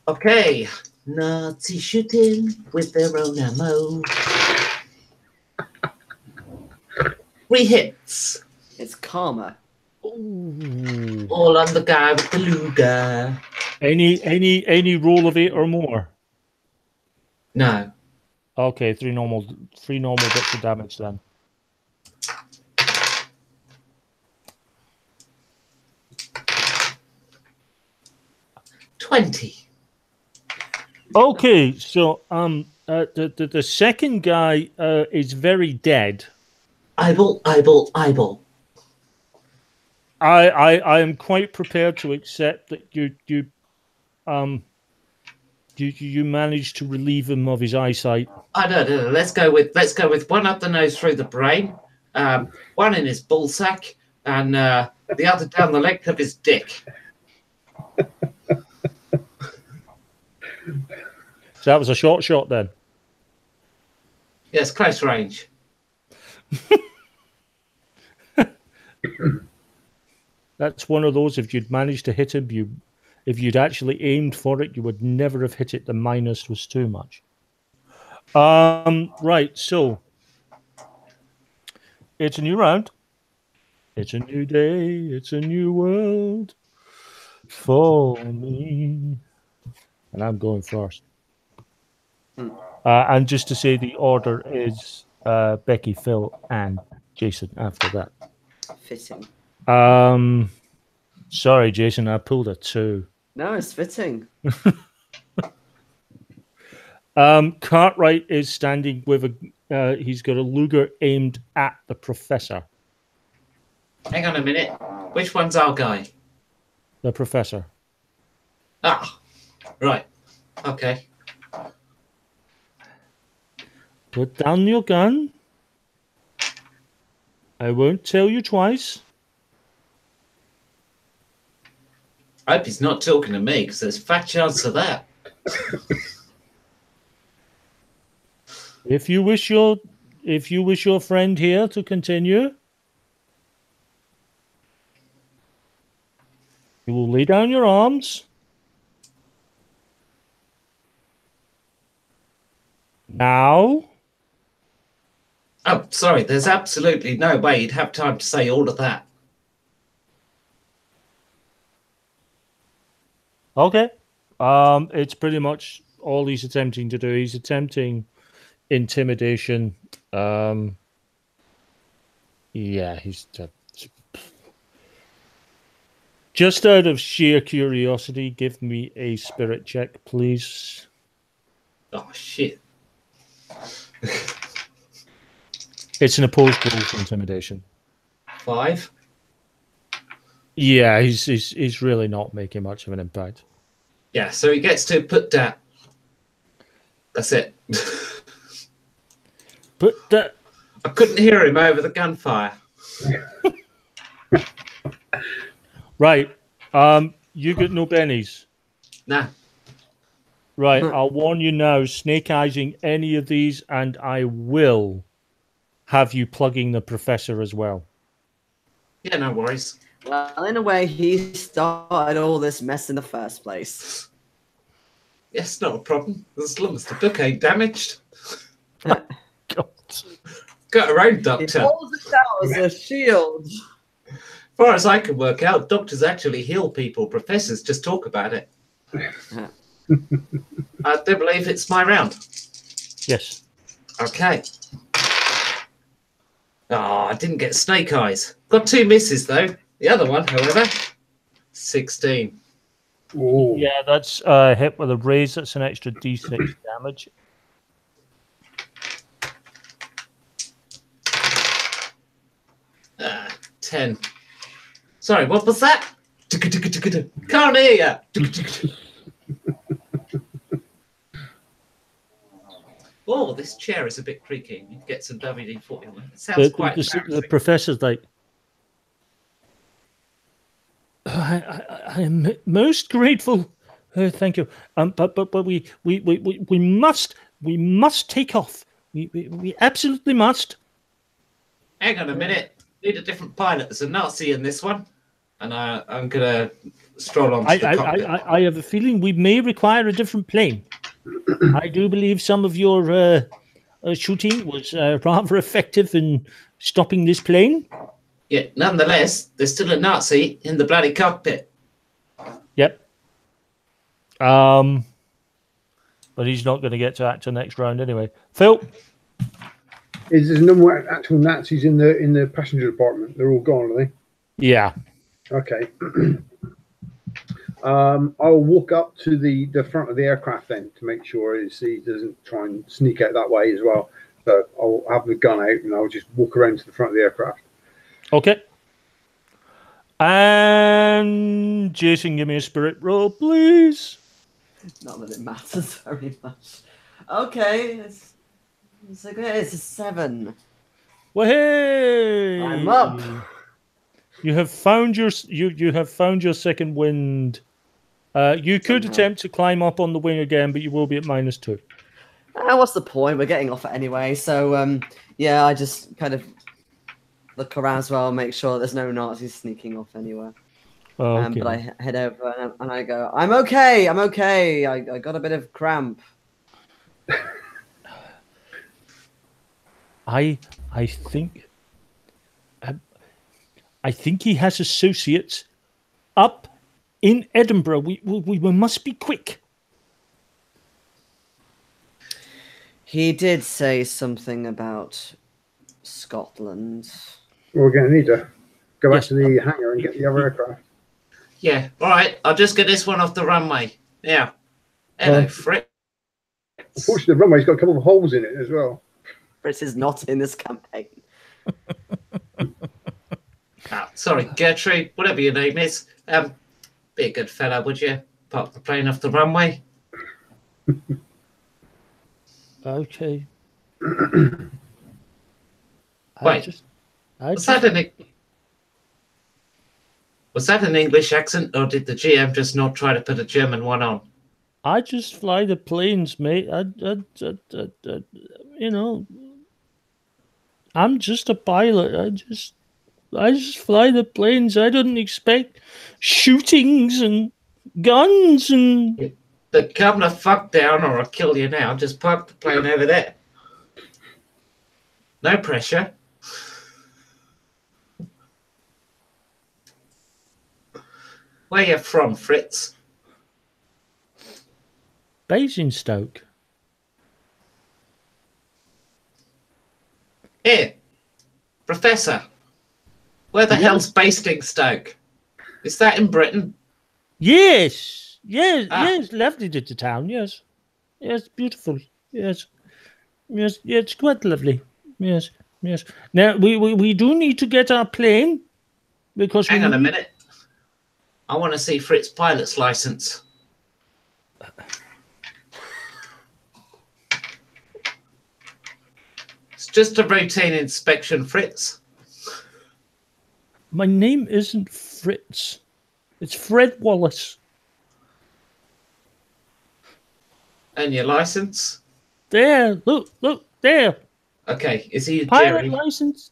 Okay, Nazi shooting with their own ammo. 3 hits. It's karma. Ooh. All on the guy with the Luger. Any roll of 8 or more? No. Okay, three normal bits of damage then. Okay, so the second guy is very dead. Eyeball. I am quite prepared to accept that you managed to relieve him of his eyesight. I don't know. Let's go with one up the nose through the brain, one in his ball sack, and the other down the length of his dick. So that was a short shot then. Yes, close range. That's one of those. If you'd managed to hit him, if you'd actually aimed for it, you would never have hit it. The minus was too much. Right. So it's a new round. It's a new day. It's a new world for me. And I'm going first. And just to say, the order is Becky, Phil, and Jason after that. Fitting. Sorry, Jason, I pulled a 2. No, it's fitting. Cartwright is standing with he's got a Luger aimed at the professor. Hang on a minute. Which one's our guy? The professor. Ah, right. Okay. Put down your gun. I won't tell you twice. I hope he's not talking to me because there's a fat chance of that. If you wish your friend here to continue, you will lay down your arms. Now. Oh, sorry. There's absolutely no way you'd have time to say all of that. Okay. It's pretty much all he's attempting to do. He's attempting intimidation. Yeah, he's just out of sheer curiosity. Give me a spirit check, please. Oh shit! It's an opposed roll for intimidation. 5. Yeah, he's really not making much of an impact. Yeah, so he gets to put that. That's it. But that. I couldn't hear him over the gunfire. Right. You got no bennies. Nah. Right. I'll warn you now. Snake eyesing any of these, and I will have you plugging the professor as well. Yeah, no worries. Well, in a way, he started all this mess in the first place. Yes, not a problem. As long as the book ain't damaged. God. Got her own He doctor. holds it out as a shield. As far as I can work out, doctors actually heal people. Professors just talk about it. I do believe it's my round. Yes. Okay. Oh, I didn't get snake eyes. Got 2 misses, though. The other one, however, 16. Oh, Yeah, that's hit with a raise. That's an extra D6 damage. Ah, 10. Sorry, what was that? Can't hear you. Oh, this chair is a bit creaky. You get some WD-40 on it. It sounds quite The embarrassing. professor's like, I am most grateful. Thank you. But we must take off. We absolutely must. Hang on a minute. Need a different pilot. There's a Nazi in this one. And I'm going to stroll on to the cockpit. I have a feeling we may require a different plane. I do believe some of your shooting was rather effective in stopping this plane. Yeah, nonetheless, there's still a Nazi in the bloody cockpit. Yep. But he's not going to get to act till next round anyway. Phil? is there no more actual Nazis in the passenger department? They're all gone, are they? Yeah. Okay. I'll walk up to the front of the aircraft then to make sure he doesn't try and sneak out that way as well. So I'll have the gun out and I'll just walk around to the front of the aircraft. Okay. And Jason, give me a spirit roll, please. Not that it matters very much. Okay, it's okay. It's a 7. Well, hey! I'm up. You have found your you have found your second wind. You could Somehow. attempt to climb up on the wing again, but you will be at -2. What's the point? We're getting off it anyway. So yeah, I just kind of look around as well, make sure there's no Nazis sneaking off anywhere. Okay. But I head over and I go, I'm okay. I got a bit of cramp. I think I think he has associates up in Edinburgh. We must be quick. He did say something about Scotland. We're going to need to go back Yes. to the hangar and get the other aircraft. Yeah, all right. I'll just get this one off the runway. Yeah. Hello, Fritz. Unfortunately, the runway's got a couple of holes in it as well. Fritz is not in this campaign. Sorry, Gertrude, whatever your name is. Be a good fella, would you? Park the plane off the runway. Okay. Wait. Was that an English accent, or did the GM just not try to put a German one on? I just fly the planes, mate. You know, I'm just a pilot. I just fly the planes. I didn't expect shootings and guns and. But calm the fuck down, or I'll kill you now. Just park the plane over there. No pressure. Where you from, Fritz? Basingstoke. Here, Professor. Where the hell's Basingstoke? Is that in Britain? Yes, yes, Ah. yes. Lovely little town. Yes, yes, beautiful. Yes, yes, yeah, it's quite lovely. Yes, yes. Now we do need to get our plane because Hang we on a need- minute. I want to see Fritz pilot's license. It's just a routine inspection, Fritz. My name isn't Fritz. It's Fred Wallace. And your license? There, look, there. Okay, is he a Pilot Jerry? license,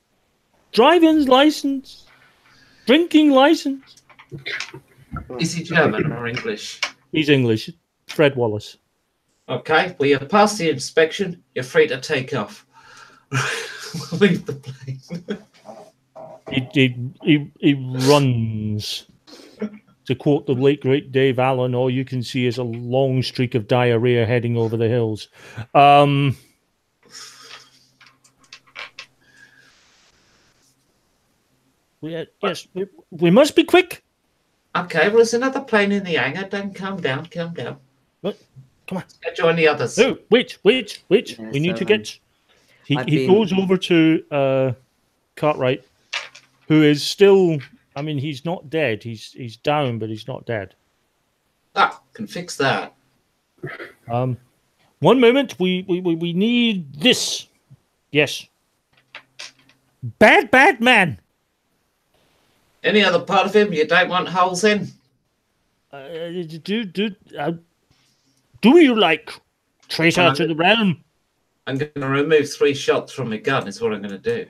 driving license, drinking license. Is he German or English? He's English. Fred Wallace. Okay, well, you've passed the inspection. You're free to take off. Leave the plane. He runs. To quote the late great Dave Allen, all you can see is a long streak of diarrhea heading over the hills. Yes, we must be quick. Okay, well, there's another plane in the hangar. Don't calm down, calm down. Look, come on. Let's join the others. No, wait. Yeah, We need so, to get. He I've he been- goes over to Cartwright, who is still. I mean, he's not dead. He's down, but he's not dead. Can fix that. 1 moment. We need this. Yes. Bad man. Any other part of him you don't want holes in? Do you like traitor Well, to the realm? I'm going to remove 3 shots from my gun, is what I'm going to do.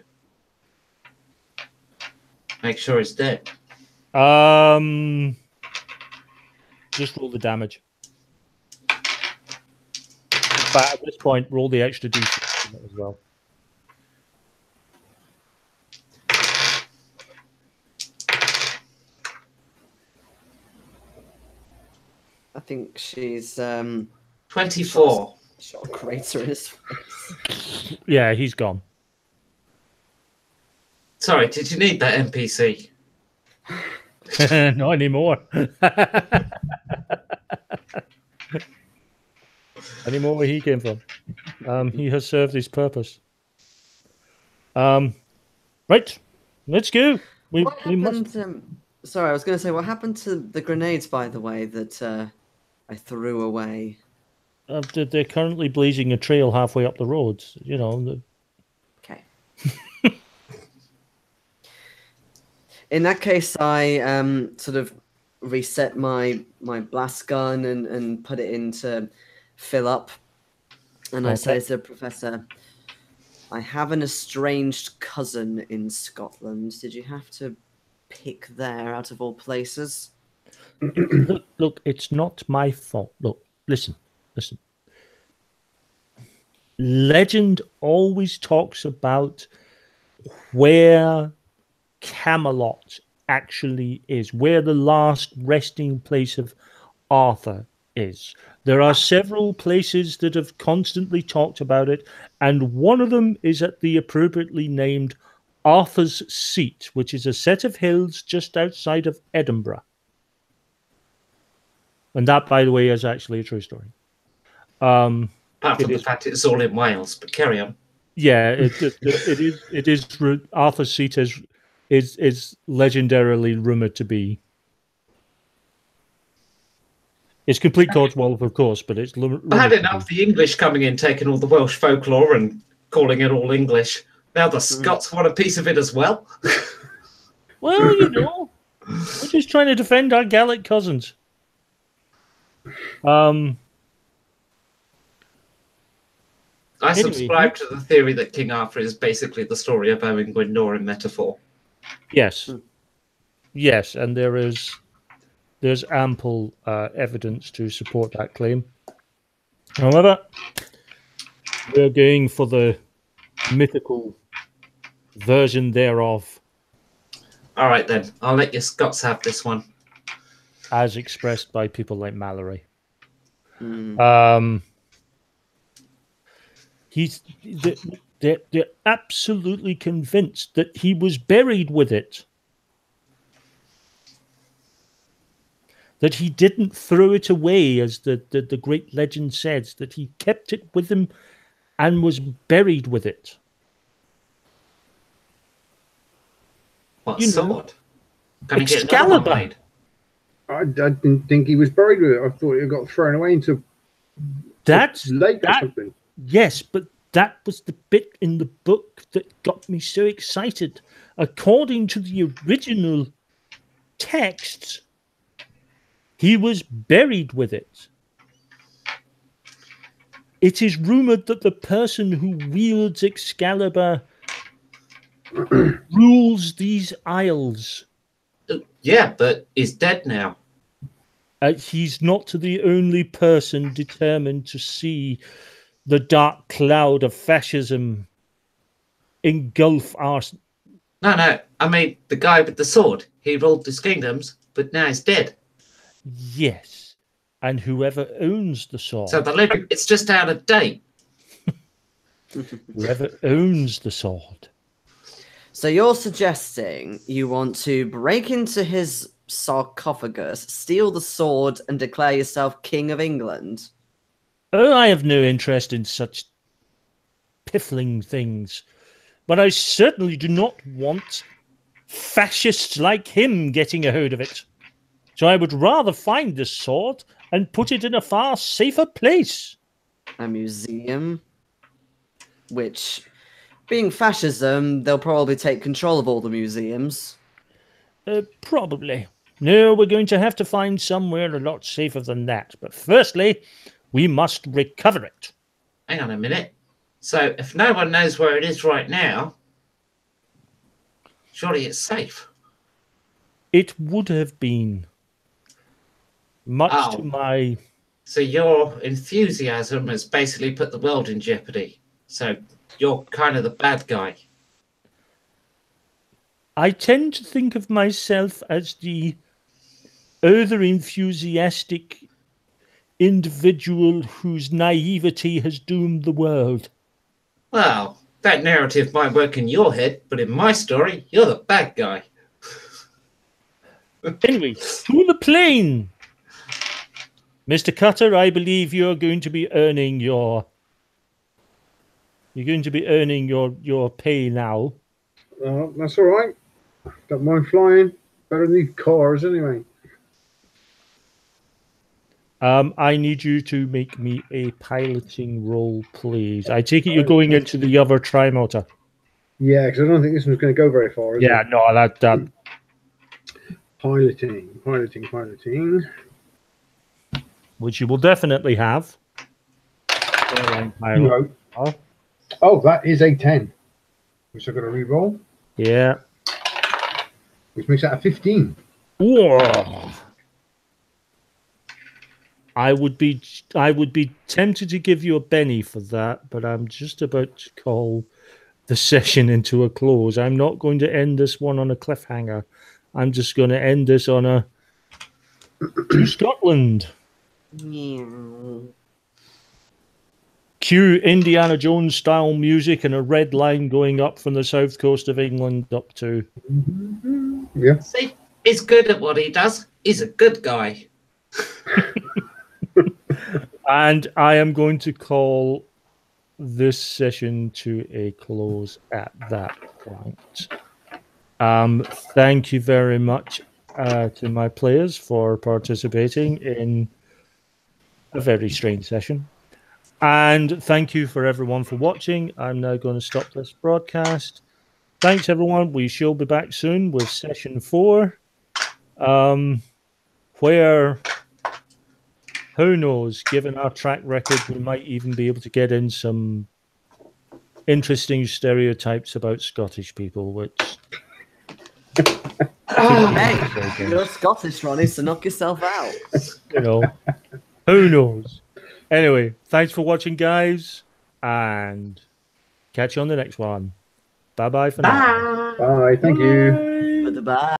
Make sure he's dead. Just roll the damage. But at this point, roll the extra d6 as well. I think she's 24. shot a crater in his face. Yeah, he's gone. Sorry, did you need that NPC? Not anymore. Anymore where he came from. He has served his purpose. Right, let's go. What We must. happened? Sorry, I was going to say, what happened to the grenades, by the way, that I threw away? They're currently blazing a trail halfway up the road. You know. Okay. In that case, I sort of reset my blast gun and put it in to fill up. And I say to the professor, I have an estranged cousin in Scotland. Did you have to pick there out of all places? Look, it's not my fault. Look, listen. Legend always talks about where Camelot actually is, where the last resting place of Arthur is. There are several places that have constantly talked about it, and one of them is at the appropriately named Arthur's Seat, which is a set of hills just outside of Edinburgh. And that, by the way, is actually a true story. Apart from the fact it's all in Wales, but carry on. Yeah, it is. Arthur's Seat is legendarily rumored to be. It's complete codswallop, of course, but it's. I had enough of the English coming in, taking all the Welsh folklore and calling it all English. Now the Scots want a piece of it as well. Well, you know, we're just trying to defend our Gallic cousins. I subscribe to the theory that King Arthur is basically the story of Owen Gwyndor in metaphor. Yes. Yes, and there's ample evidence to support that claim. However, we're going for the mythical version thereof. All right, then. I'll let you Scots have this one. As expressed by people like Mallory. They're absolutely convinced that he was buried with it. That he didn't throw it away, as the great legend says, that he kept it with him and was buried with it. What sword? Can Excalibur. I didn't think he was buried with it. I thought it got thrown away into That's lake or something. Yes, but that was the bit in the book that got me so excited. According to the original texts, he was buried with it. It is rumored that the person who wields Excalibur rules these isles. Yeah, but he's dead now. He's not the only person determined to see the dark cloud of fascism engulf our... No. I mean, the guy with the sword. He ruled his kingdoms, but now he's dead. Yes. And whoever owns the sword... So it's just out of date. Whoever owns the sword... So you're suggesting you want to break into his sarcophagus, steal the sword, and declare yourself King of England? Oh, I have no interest in such piffling things. But I certainly do not want fascists like him getting a hold of it. So I would rather find this sword and put it in a far safer place. A museum? Which, being fascism, they'll probably take control of all the museums. Probably. No, we're going to have to find somewhere a lot safer than that. But firstly, we must recover it. Hang on a minute. So if no one knows where it is right now, surely it's safe. It would have been. Much to my... So your enthusiasm has basically put the world in jeopardy. So you're kind of the bad guy. I tend to think of myself as the over-enthusiastic individual whose naivety has doomed the world. Well, that narrative might work in your head, but in my story, you're the bad guy. Anyway, to the plane. Mr. Cutter, I believe you're going to be earning your pay now. That's all right. Don't mind flying. Better than these cars anyway. I need you to make me a piloting roll, please. I take it you're going into the other trimotor. Yeah, because I don't think this one's going to go very far. Is Yeah, it? no, that Piloting. which you will definitely have. Airline pilot. No. Oh, that is a 10. Which I've got to re-roll. Yeah. Which makes that a 15. Whoa. I would be tempted to give you a Benny for that, but I'm just about to call the session into a close. I'm not going to end this one on a cliffhanger. I'm just going to end this on a to Scotland. Cue Indiana Jones style music and a red line going up from the south coast of England up to. Yeah. See, he's good at what he does. He's a good guy. And I am going to call this session to a close at that point. Thank you very much to my players for participating in a very strange session. And thank you for everyone for watching. I'm now going to stop this broadcast. Thanks, everyone. We shall be back soon with session 4, where, who knows, given our track record, we might even be able to get in some interesting stereotypes about Scottish people, which... Hey, you're Scottish, Ronnie, so knock yourself out. You know, who knows? Anyway, thanks for watching, guys, and catch you on the next one. Bye-bye for now. Bye. Thank you. Goodbye.